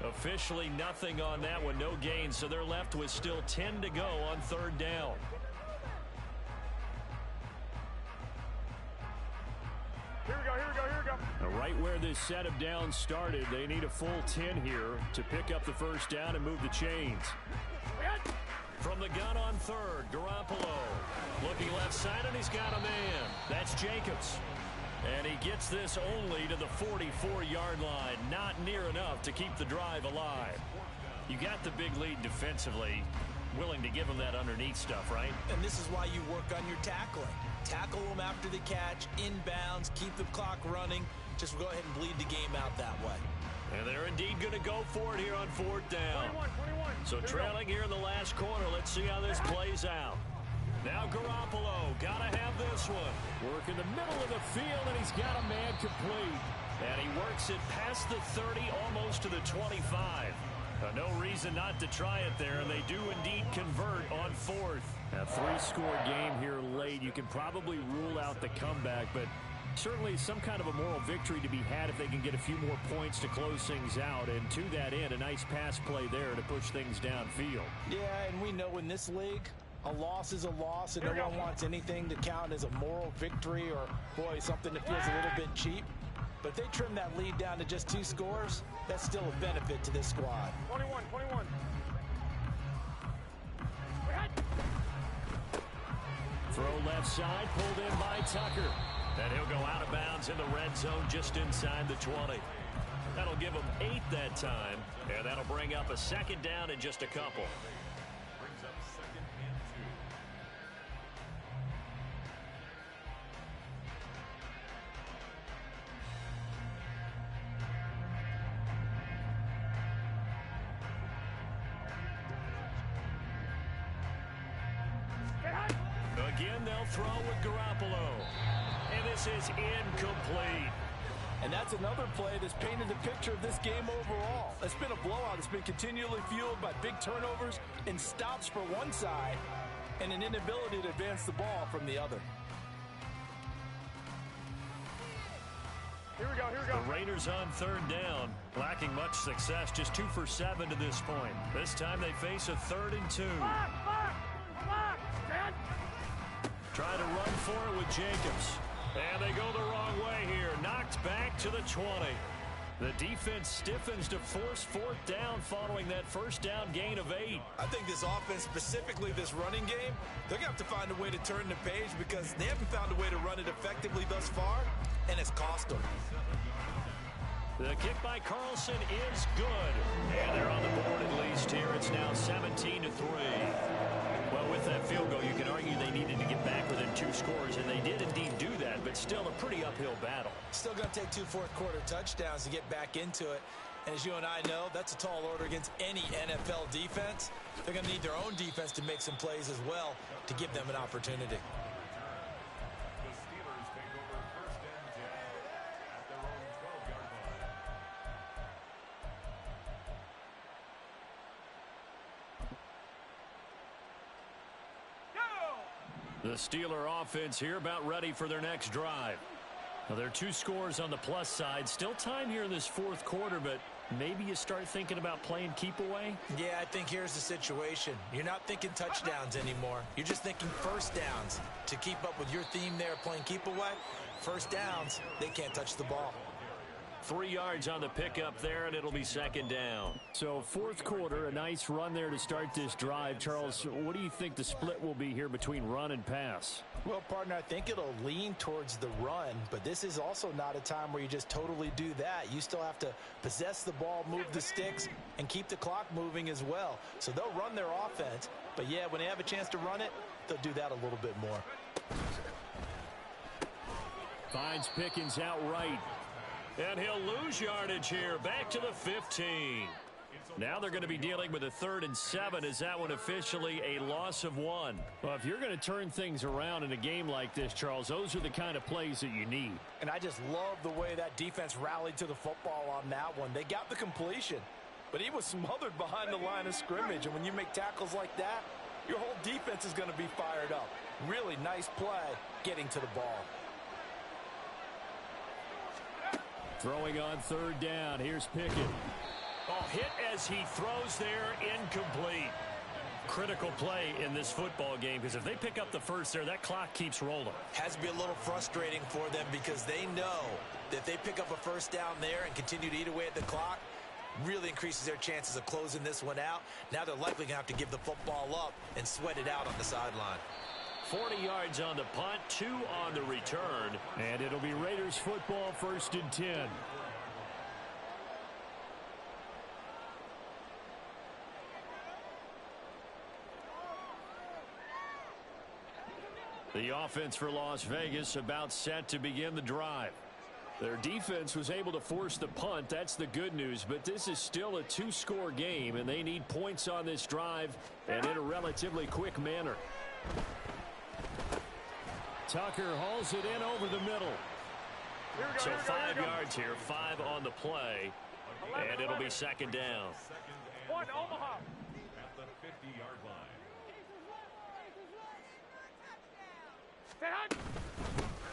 Officially nothing on that one, no gain, so they're left with still 10 to go on 3rd down. Here we go, here we go, here we go. Now, right where this set of downs started, they need a full 10 here to pick up the first down and move the chains. From the gun on 3rd, Garoppolo. Looking left side, and he's got a man. That's Jacobs. And he gets this only to the 44-yard line. Not near enough to keep the drive alive. You got the big lead defensively. Willing to give him that underneath stuff, right? And this is why you work on your tackling. Tackle them after the catch, inbounds, keep the clock running. Just go ahead and bleed the game out that way. And they're indeed going to go for it here on 4th down. 21. So trailing here in the last quarter. Let's see how this plays out. Now Garoppolo, got to have this one. Work in the middle of the field, and he's got a man complete. And he works it past the 30, almost to the 25. No reason not to try it there, and they do indeed convert on 4th. A 3-score game here late. You can probably rule out the comeback, but certainly some kind of a moral victory to be had if they can get a few more points to close things out. And to that end, a nice pass play there to push things downfield. Yeah, and we know in this league, a loss is a loss, and no one wants anything to count as a moral victory or, boy, something that feels a little bit cheap. But if they trim that lead down to just 2 scores, that's still a benefit to this squad. 21. Throw left side, pulled in by Tucker. And he'll go out of bounds in the red zone just inside the 20. That'll give him 8 that time, and that'll bring up a 2nd down in just a couple. Brings up 2nd and 2. Again, they'll throw with Garoppolo. And this is incomplete. And that's another play that's painted the picture of this game overall. It's been a blowout. It's been continually fueled by big turnovers and stops for one side and an inability to advance the ball from the other. Here we go, here we go. The Raiders on 3rd down, lacking much success, just 2 for 7 to this point. This time they face a 3rd and 2. Try to run for it with Jacobs. And they go the wrong way here. Knocked back to the 20. The defense stiffens to force 4th down following that first down gain of 8. I think this offense, specifically this running game, they're going to have to find a way to turn the page because they haven't found a way to run it effectively thus far, and it's cost them. The kick by Carlson is good. And they're on the board at least here. It's now 17-3. Well, with that field goal, you can argue they needed to get back within 2 scores, and they did indeed do that, but still a pretty uphill battle. Still going to take 2 fourth-quarter touchdowns to get back into it. And as you and I know, that's a tall order against any NFL defense. They're going to need their own defense to make some plays as well to give them an opportunity. The Steelers take over 1st and 10 at their own 12-yard line. Go! Steeler offense here about ready for their next drive. Now, there are 2 scores on the plus side. Still time here in this fourth quarter, but maybe you start thinking about playing keep away? Yeah, I think here's the situation. You're not thinking touchdowns anymore. You're just thinking first downs. To keep up with your theme there, playing keep away, first downs, they can't touch the ball. 3 yards on the pickup there, and it'll be second down. So fourth quarter, a nice run there to start this drive. Charles, what do you think the split will be here between run and pass? Well, partner, I think it'll lean towards the run, but this is also not a time where you just totally do that. You still have to possess the ball, move the sticks, and keep the clock moving as well. So they'll run their offense, but yeah, when they have a chance to run it, they'll do that a little bit more. Finds Pickens outright. And he'll lose yardage here, back to the 15. Now they're going to be dealing with a 3rd and 7. Is that one officially a loss of 1? Well, if you're going to turn things around in a game like this, Charles, those are the kind of plays that you need. And I just love the way that defense rallied to the football on that one. They got the completion, but he was smothered behind the line of scrimmage. And when you make tackles like that, your whole defense is going to be fired up. Really nice play getting to the ball. Throwing on 3rd down. Here's Pickett. Oh, hit as he throws there, incomplete. Critical play in this football game, because if they pick up the first there, that clock keeps rolling. Has to be a little frustrating for them because they know that if they pick up a first down there and continue to eat away at the clock, really increases their chances of closing this one out. Now they're likely going to have to give the football up and sweat it out on the sideline. 40 yards on the punt, 2 on the return. And it'll be Raiders football, 1st and 10. The offense for Las Vegas about set to begin the drive. Their defense was able to force the punt. That's the good news. But this is still a 2-score game, and they need points on this drive and in a relatively quick manner. Tucker hauls it in over the middle. So 5 yards here, 5 on the play, and it'll be second down. 1, Omaha. At the 50-yard line.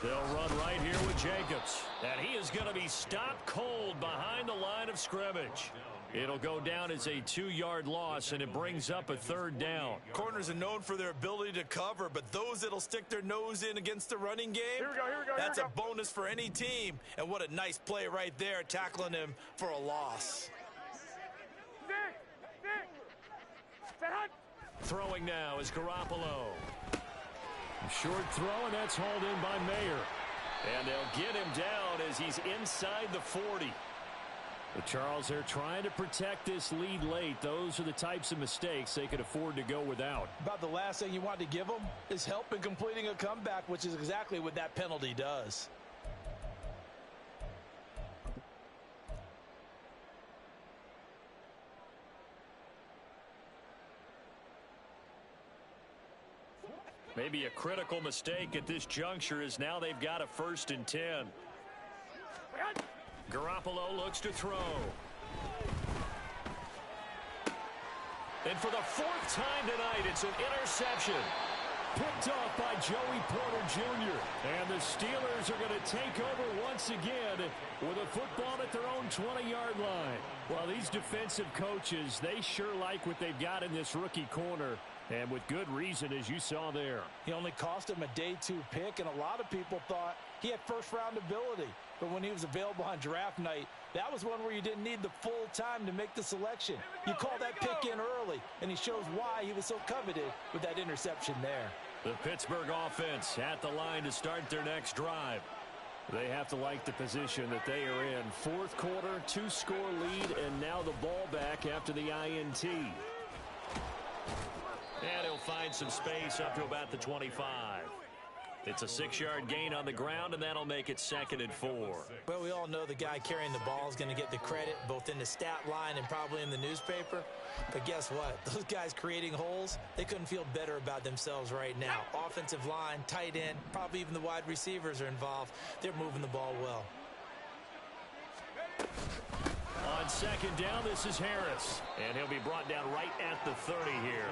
They'll run right here with Jacobs. And he is going to be stopped cold behind the line of scrimmage. It'll go down as a 2-yard loss, and it brings up a 3rd down. Corners are known for their ability to cover, but those that'll stick their nose in against the running game, that's a bonus for any team. And what a nice play right there, tackling him for a loss. Throwing now is Garoppolo. Short throw, and that's hauled in by Mayer. And they'll get him down as he's inside the 40. But Charles, they're trying to protect this lead late. Those are the types of mistakes they could afford to go without. About the last thing you want to give them is help in completing a comeback, which is exactly what that penalty does. Maybe a critical mistake at this juncture is now they've got a 1st and 10. Garoppolo looks to throw. And for the 4th time tonight, it's an interception. Picked off by Joey Porter Jr. And the Steelers are going to take over once again with a football at their own 20-yard line. Well, these defensive coaches, they sure like what they've got in this rookie corner. And with good reason, as you saw there. He only cost him a day 2 pick, and a lot of people thought he had first-round ability. But when he was available on draft night, that was one where you didn't need the full time to make the selection. You call that pick in early, and he shows why he was so coveted with that interception there. The Pittsburgh offense at the line to start their next drive. They have to like the position that they are in. Fourth quarter, 2-score lead, and now the ball back after the INT. And he'll find some space up to about the 25. It's a 6-yard gain on the ground, and that'll make it 2nd and 4. Well, we all know the guy carrying the ball is going to get the credit, both in the stat line and probably in the newspaper. But guess what? Those guys creating holes, they couldn't feel better about themselves right now. Offensive line, tight end, probably even the wide receivers are involved. They're moving the ball well. On 2nd down, this is Harris. And he'll be brought down right at the 30 here.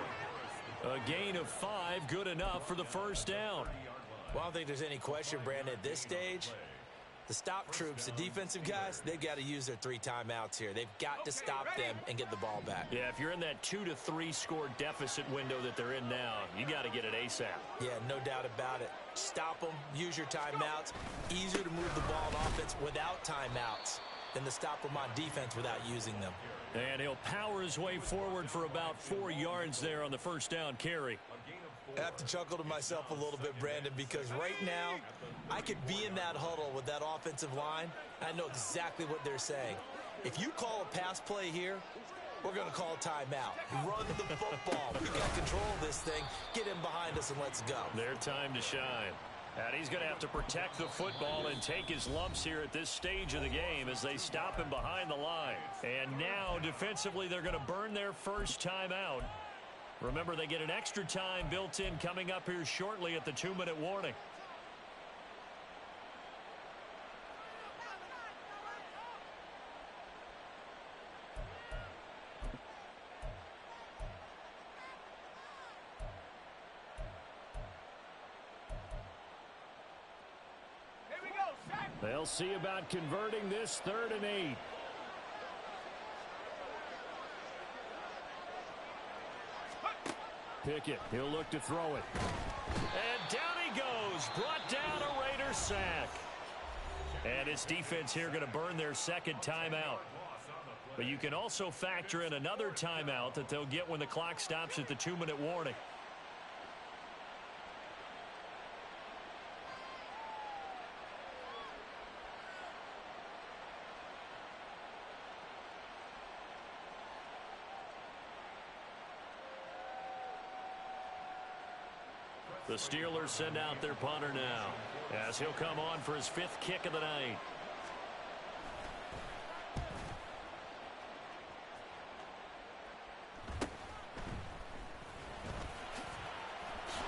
A gain of 5, good enough for the first down. Well, I don't think there's any question, Brandon, at this stage. The stop troops, the defensive guys, they've got to use their 3 timeouts here. They've got to stop them and get the ball back. Yeah, if you're in that 2 to 3 score deficit window that they're in now, you got to get it ASAP. Yeah, no doubt about it. Stop them, use your timeouts. Easier to move the ball on offense without timeouts than to stop them on defense without using them. And he'll power his way forward for about 4 yards there on the first down carry. I have to chuckle to myself a little bit, Brandon, because right now I could be in that huddle with that offensive line. I know exactly what they're saying. If you call a pass play here, we're going to call a timeout. Run the football. We've got control of this thing. Get in behind us and let's go. Their time to shine. And he's going to have to protect the football and take his lumps here at this stage of the game as they stop him behind the line. And now, defensively, they're going to burn their first timeout. Remember, they get an extra time built in coming up here shortly at the 2-minute warning. They'll see about converting this 3rd and 8. Pickett, he'll look to throw it. And down he goes. Brought down a Raider sack. And his defense here going to burn their second timeout. But you can also factor in another timeout that they'll get when the clock stops at the 2-minute warning. The Steelers send out their punter now as he'll come on for his 5th kick of the night.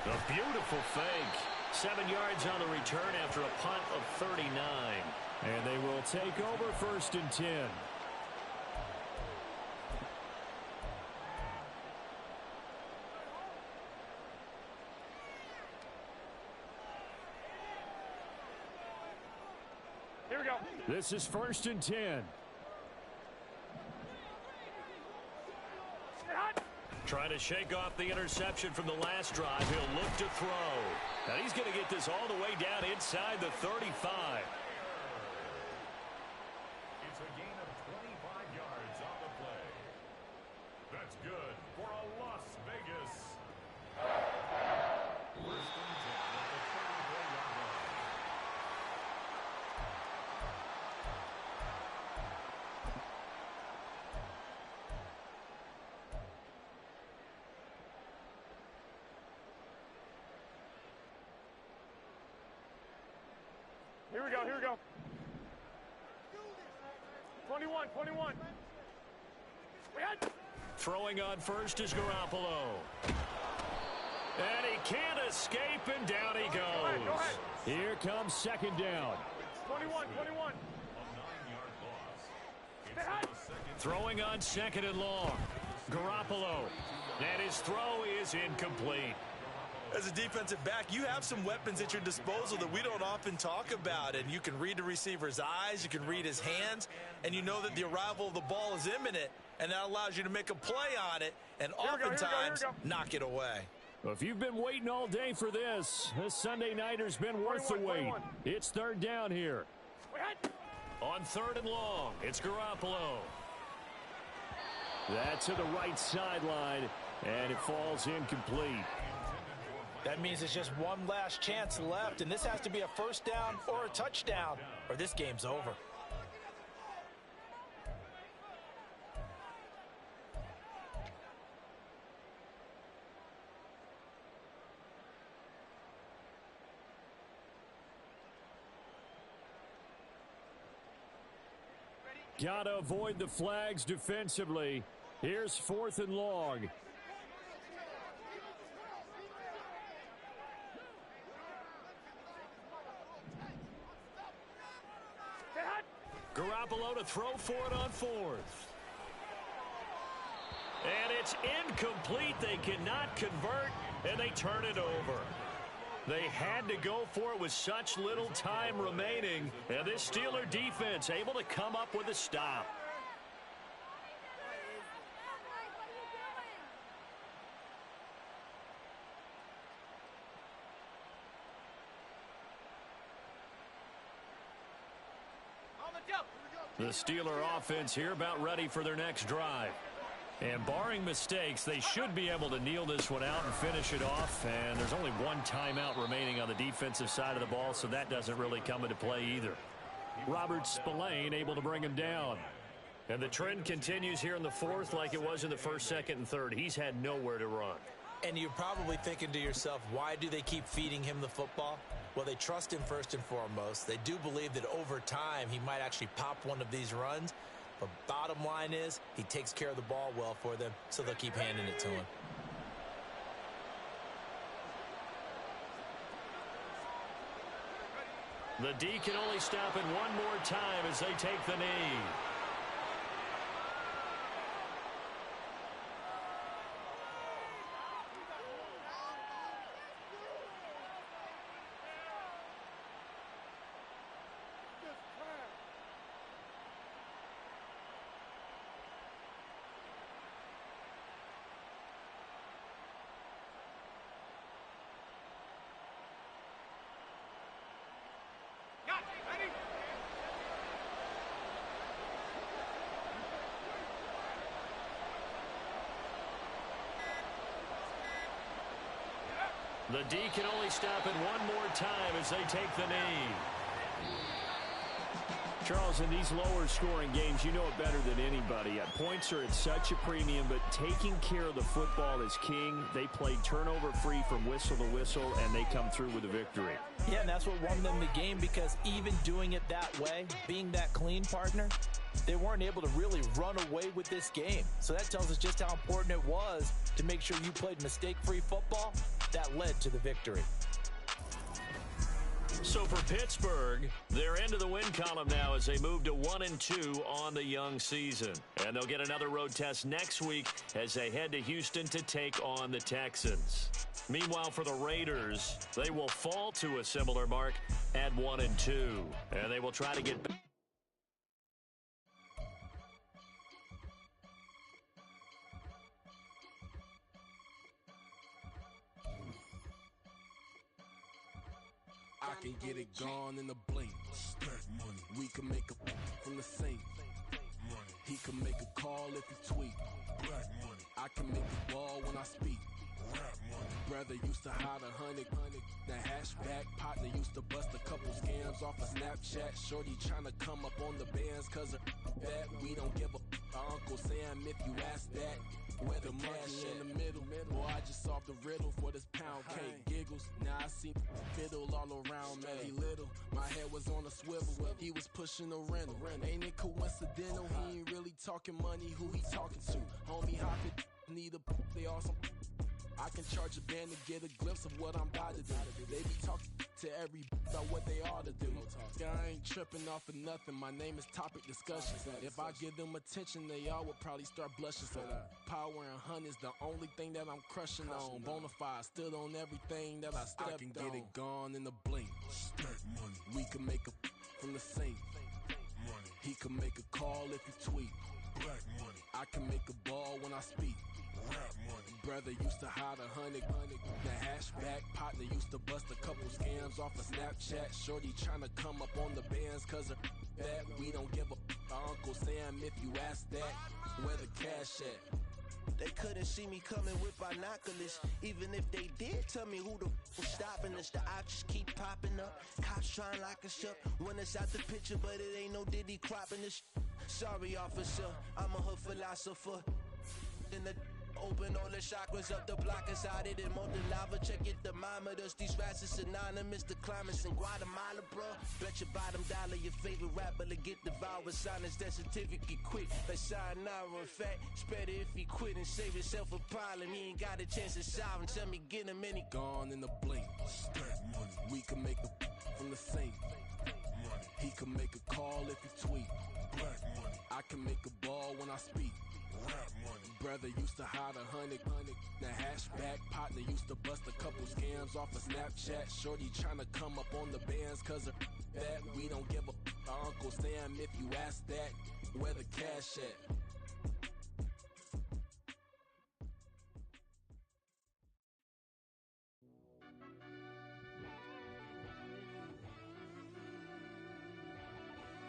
A beautiful fake. 7 yards on the return after a punt of 39. And they will take over 1st and 10. Here we go. This is 1st and 10. Trying to shake off the interception from the last drive. He'll look to throw. And he's going to get this all the way down inside the 35. It's a gain of 25 yards on the play. That's good for a Las Vegas. First and 10 at the 34-yard line. Here we go, here we go. 21, 21. Throwing on first is Garoppolo. And he can't escape, and down he goes. Go ahead. Here comes 2nd down. 21, 21. A 9-yard loss. Throwing on 2nd and long. Garoppolo. And his throw is incomplete. As a defensive back, you have some weapons at your disposal that we don't often talk about. And you can read the receiver's eyes, you can read his hands, and you know that the arrival of the ball is imminent, and that allows you to make a play on it and oftentimes knock it away. Well, if you've been waiting all day for this Sunday nighter's been worth the wait. It's 3rd down here. On 3rd and long, it's Garoppolo. That's to the right sideline, and it falls incomplete. That means it's just one last chance left, and this has to be a 1st down or a touchdown, or this game's over. Gotta avoid the flags defensively. Here's 4th and long. Garoppolo to throw for it on 4th. And It's incomplete. They cannot convert, and they turn it over. They had to go for it with such little time remaining, and this Steeler defense able to come up with a stop. The Steeler offense here about ready for their next drive. And barring mistakes, they should be able to kneel this one out and finish it off. And there's only one timeout remaining on the defensive side of the ball, so that doesn't really come into play either. Robert Spillane able to bring him down. And the trend continues here in the fourth like it was in the first, second, and third. He's had nowhere to run. And you're probably thinking to yourself, why do they keep feeding him the football? Well, they trust him first and foremost. They do believe that over time he might actually pop one of these runs. But bottom line is he takes care of the ball well for them, so they'll keep handing it to him. The D can only stop it one more time as they take the knee. The D can only stop it one more time as they take the knee. Charles, in these lower scoring games, you know it better than anybody. Points are at such a premium, but taking care of the football is king. They played turnover free from whistle to whistle, and they come through with a victory. Yeah, and that's what won them the game, because even doing it that way, being that clean partner, they weren't able to really run away with this game. So that tells us just how important it was to make sure you played mistake-free football. That led to the victory. So for Pittsburgh, they're into the win column now as they move to 1-2 on the young season. And they'll get another road test next week as they head to Houston to take on the Texans. Meanwhile, for the Raiders, they will fall to a similar mark at 1-2. And they will try to get back. I can get it gone in a blink. Stack money. We can make a from the sink. Money. He can make a call if he tweet. Black money. I can make a ball when I speak. Rap money. Brother used to hide 100. The hashback partner used to bust a couple scams off of Snapchat. Shorty trying to come up on the bands cause of that. We don't give a Uncle Sam if you ask that. Where the cash in the middle. Boy, I just solved the riddle for this pound cake. Giggles, now I see fiddle all around me. He little, my head was on a swivel. He was pushing a rental. Ain't it coincidental? He ain't really talking money. Who he talking to? Homie hopping, need a they awesome. I can charge a band to get a glimpse of what I'm about to do. They be talking to every about what they ought to do. I ain't tripping off of nothing. My name is topic discussion. If I give them attention, they all would probably start blushing. So power and hunt is the only thing that I'm crushing on. Bonafide, stood on everything that I stepped on. I can get it gone in a blink. Stack money. We can make a from the sink. Money. He can make a call if he tweet. Black money. I can make a ball when I speak. Rap money. Brother used to hide 100. The hashback partner used to bust a couple scams off of Snapchat. Shorty trying to come up on the bands cause of that. We don't give a Uncle Sam if you ask that. Where the cash at? They couldn't see me coming with binoculars. Even if they did tell me who the was stopping us, the options keep popping up. Cops trying to lock us up when it's out the picture, but it ain't no Diddy cropping this. Sorry, officer, I'm a hood philosopher. In the open all the chakras up the block inside it and molten lava. Check it thermometers. These rats is synonymous. The climates in Guatemala, bro. Bet your bottom dollar your favorite rapper to get devoured. Sign his death certificate quick. Let's sign now. In fact, it's better if he quit and save himself a problem. He ain't got a chance to solve him. Tell me get him any gone in the blink. Stack money. We can make a from the sink. Money. He can make a call if he tweet. Black money. I can make a ball when I speak. Rap money. Brother used to hide 100, the hatchback. Partner used to bust a couple scams off of Snapchat. Shorty tryna come up on the bands cause of that. We don't give a Uncle Sam if you ask that. Where the cash at?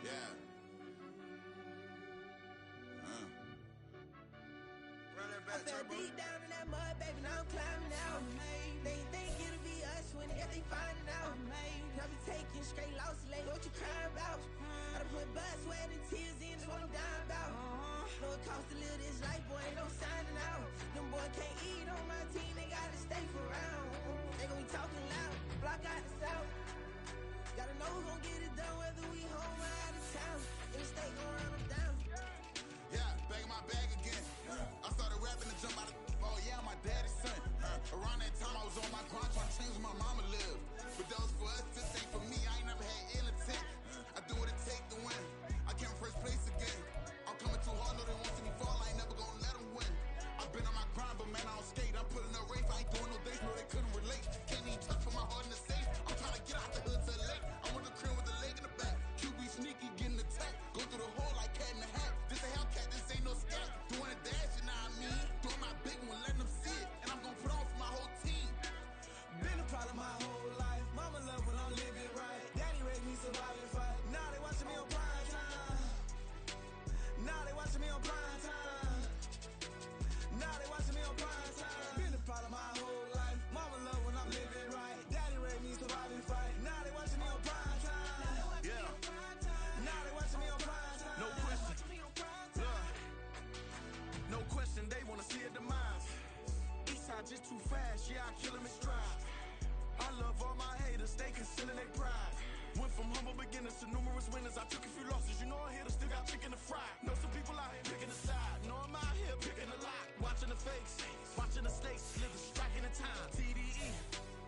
Yeah. Run that back, I fell Turbo. deep down in that mud, baby, now I'm climbing out. They think it'll be us when they finding out. I be taking straight losses, like what you crying about? I done put blood, sweat, and tears in, that's what I'm dying about. Know it cost to live this life, boy, ain't no signing out. Them boy can't eat on my team, they gotta stay for round. They gon' be talking loud, block out the south. Gotta know who gon' get it done, whether we home or out of town. In the state gon' run them down. Yeah, back in my bag again. I started rapping to jump out of. Oh yeah, I'm my daddy's son. Around that time I was on my grind trying to change where my mama lived. But that was for us, this ain't for me. I ain't never had ill intent. I do what it take to win. I came first place again. I'm coming too hard, know they want to see me fall. I ain't never gonna let them win. I've been on my grind, but man, I don't skate. I'm putting up race, I ain't doing no dates, no they couldn't relate. Can't even touch for my heart in the safe. I'm trying to get out the hood to the lake. I'm with the crib with the leg in the back. QB sneaky, getting attacked. Go through the hole like cat in the hat. This a Hellcat, this ain't no scat. Doing a dash, you know what I mean? Doing my big one, letting them see it. And I'm gonna put on for my whole team. Been a problem my whole life. Mama love when I'm living right. Daddy raised me survive and fight. Now they watching me on prime time. Now they watching me on prime time. Now they watching me on prime time. Been a problem my whole life. Mama love when I'm living right. Daddy raised me survive and fight. Now they watching me on prime time. Yeah. Now they watching me on prime time. No question. Look. No question, they wanna see a demise. Eastside just too fast, yeah, I kill him in stride. I love all my haters, they concealing their pride. Went from humble beginners to numerous winners. I took a few losses, you know I hit, still got chicken to fry. Know some people out here picking a side. Know I'm out here picking a lot. Watching the fakes, watching the stakes, slither, striking the time. TDE,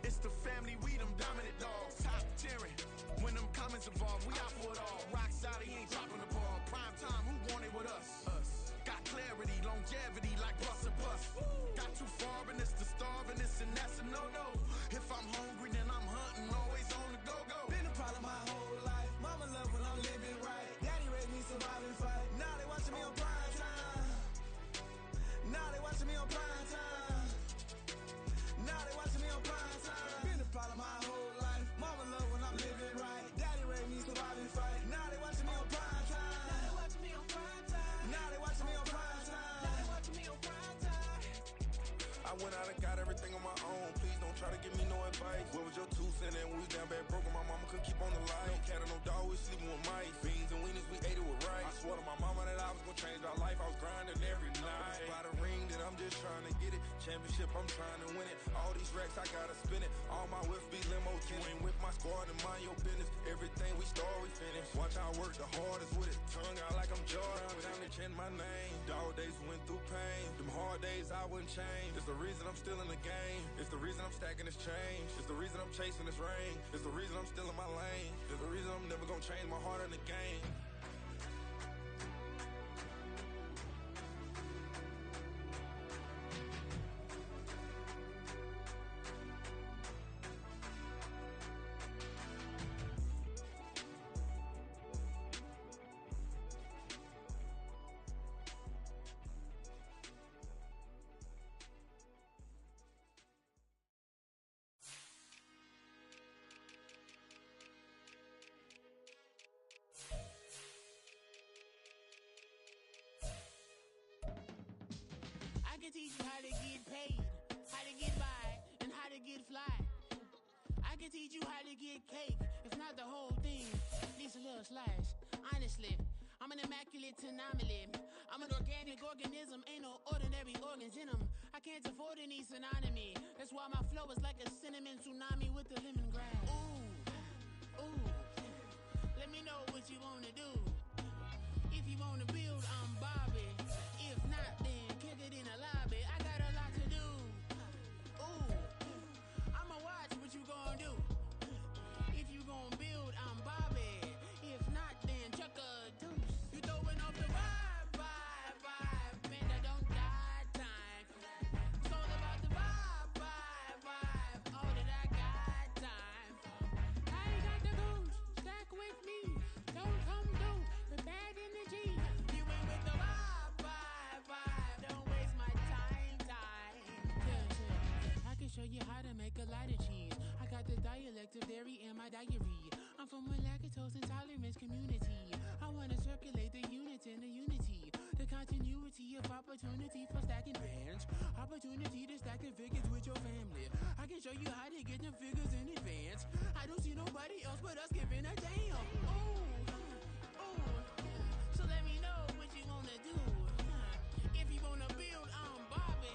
it's the family, we them dominant dogs. Top tiering, when them comments involved, we out for it all. Rock side, he ain't dropping the ball. Prime time, who want it with us? Got clarity, longevity, like bus and bus. Got too far and it's the starving, this and that's a no-no. If I'm hungry, then I'm hunting, always on the go-go. Been a problem my whole life. Mama love when I'm living right. Daddy raised me survive and fight. Now they watching me on prime time. Now they watching me on prime time. Now they watching me on prime time. Been a problem my whole life. Mama love when I'm living right. Daddy raised me survive and fight. Now they watching me on prime time. Now they watching me on prime time. Now they watching me on prime time. Now they watching me on prime time. I went out and got everything on my own. Please don't try to give me no advice. What was your 2 cents and we was down bad broke and my mama could keep on the light. No cat or no dog, we sleeping with mice. Beans and weenies, we ate it with rice. I swore to my mama that I was gonna change our life. I was grinding every night. By the ring that I'm just trying to get it. Championship, I'm trying to win it. All these racks, I gotta spin it. All my whips be limo tinted. Ain't with my squad and mind your business. Everything we start, we finish. Watch I work the hardest with it. Tongue out like I'm Jordan. Time to change my name. Dog days went through pain. Them hard days I wouldn't change. It's the reason I'm still in the game. It's the reason I'm stacking this change. It's the reason I'm chasing this ring. It's the reason I'm still in my lane. It's the reason I'm never gonna change my heart in the game. I can teach you how to get paid, how to get by, and how to get fly. I can teach you how to get cake, if not the whole thing, at least a little slice. Honestly, I'm an immaculate anomaly. I'm an organic organism, ain't no ordinary organs in them. I can't afford any synonymy. That's why my flow is like a cinnamon tsunami with the lemongrass. Ooh, ooh. Let me know what you wanna do. If you wanna build, I'm Bobby. If not, then kick it in the lobby. I got a lot to do. Ooh, I'ma watch what you gonna do. If you gonna build, I'm Bobby. If not, then chuck a deuce. You throwing off the vibe. Man, selective dairy in my diary. I'm from a lactose intolerance community. I want to circulate the units in the unity. The continuity of opportunity for stacking bands. Opportunity to stack the figures with your family. I can show you how to get them figures in advance. I don't see nobody else but us giving a damn. Ooh, ooh. So let me know what you wanna do. If you wanna build, I'm Bobby.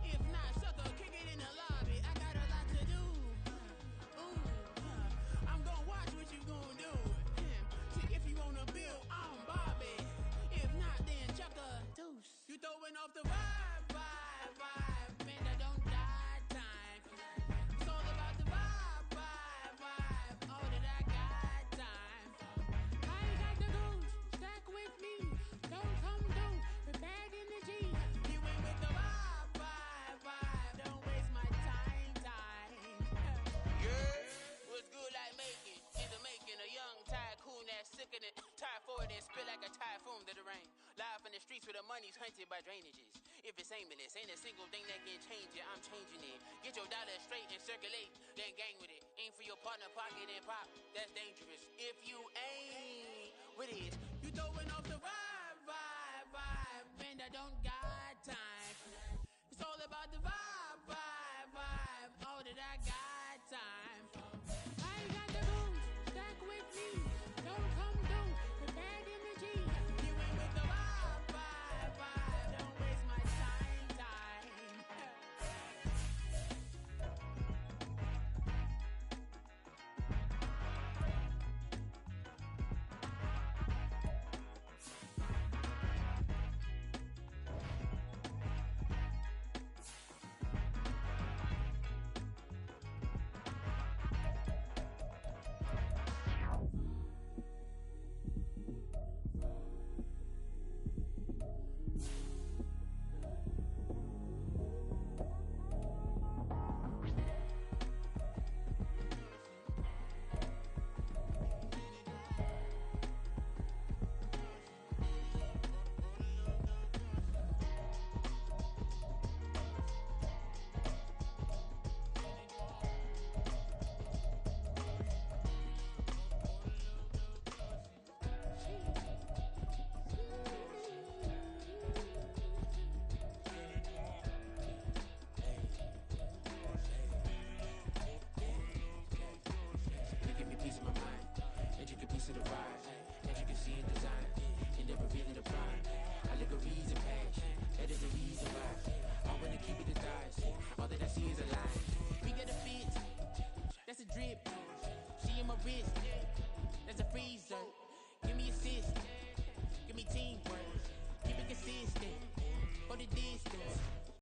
If not, sucker, kick it in the lobby. I got a lot to do. Ooh, I'm gonna watch what you gonna do. See, if you wanna build, I'm Bobby. If not, then chuck a deuce. You throwing off the vibe. Man, I don't die time. It's all about the vibe. All that I got time. I ain't got the goose. Stack with me. Don't come through. We're back in the G. You ain't with the vibe. Don't waste my time. Yeah, what's good like making? In the making, a young tycoon that's sick of it. Tire forward and spit like a typhoon to the rain. Live in the streets where the money's hunted by drainages. If it's aimless, ain't a single thing that can change it. I'm changing it. Get your dollar straight and circulate, then gang with it. Aim for your partner, pocket and pop. That's dangerous. If you ain't with it, you throwing off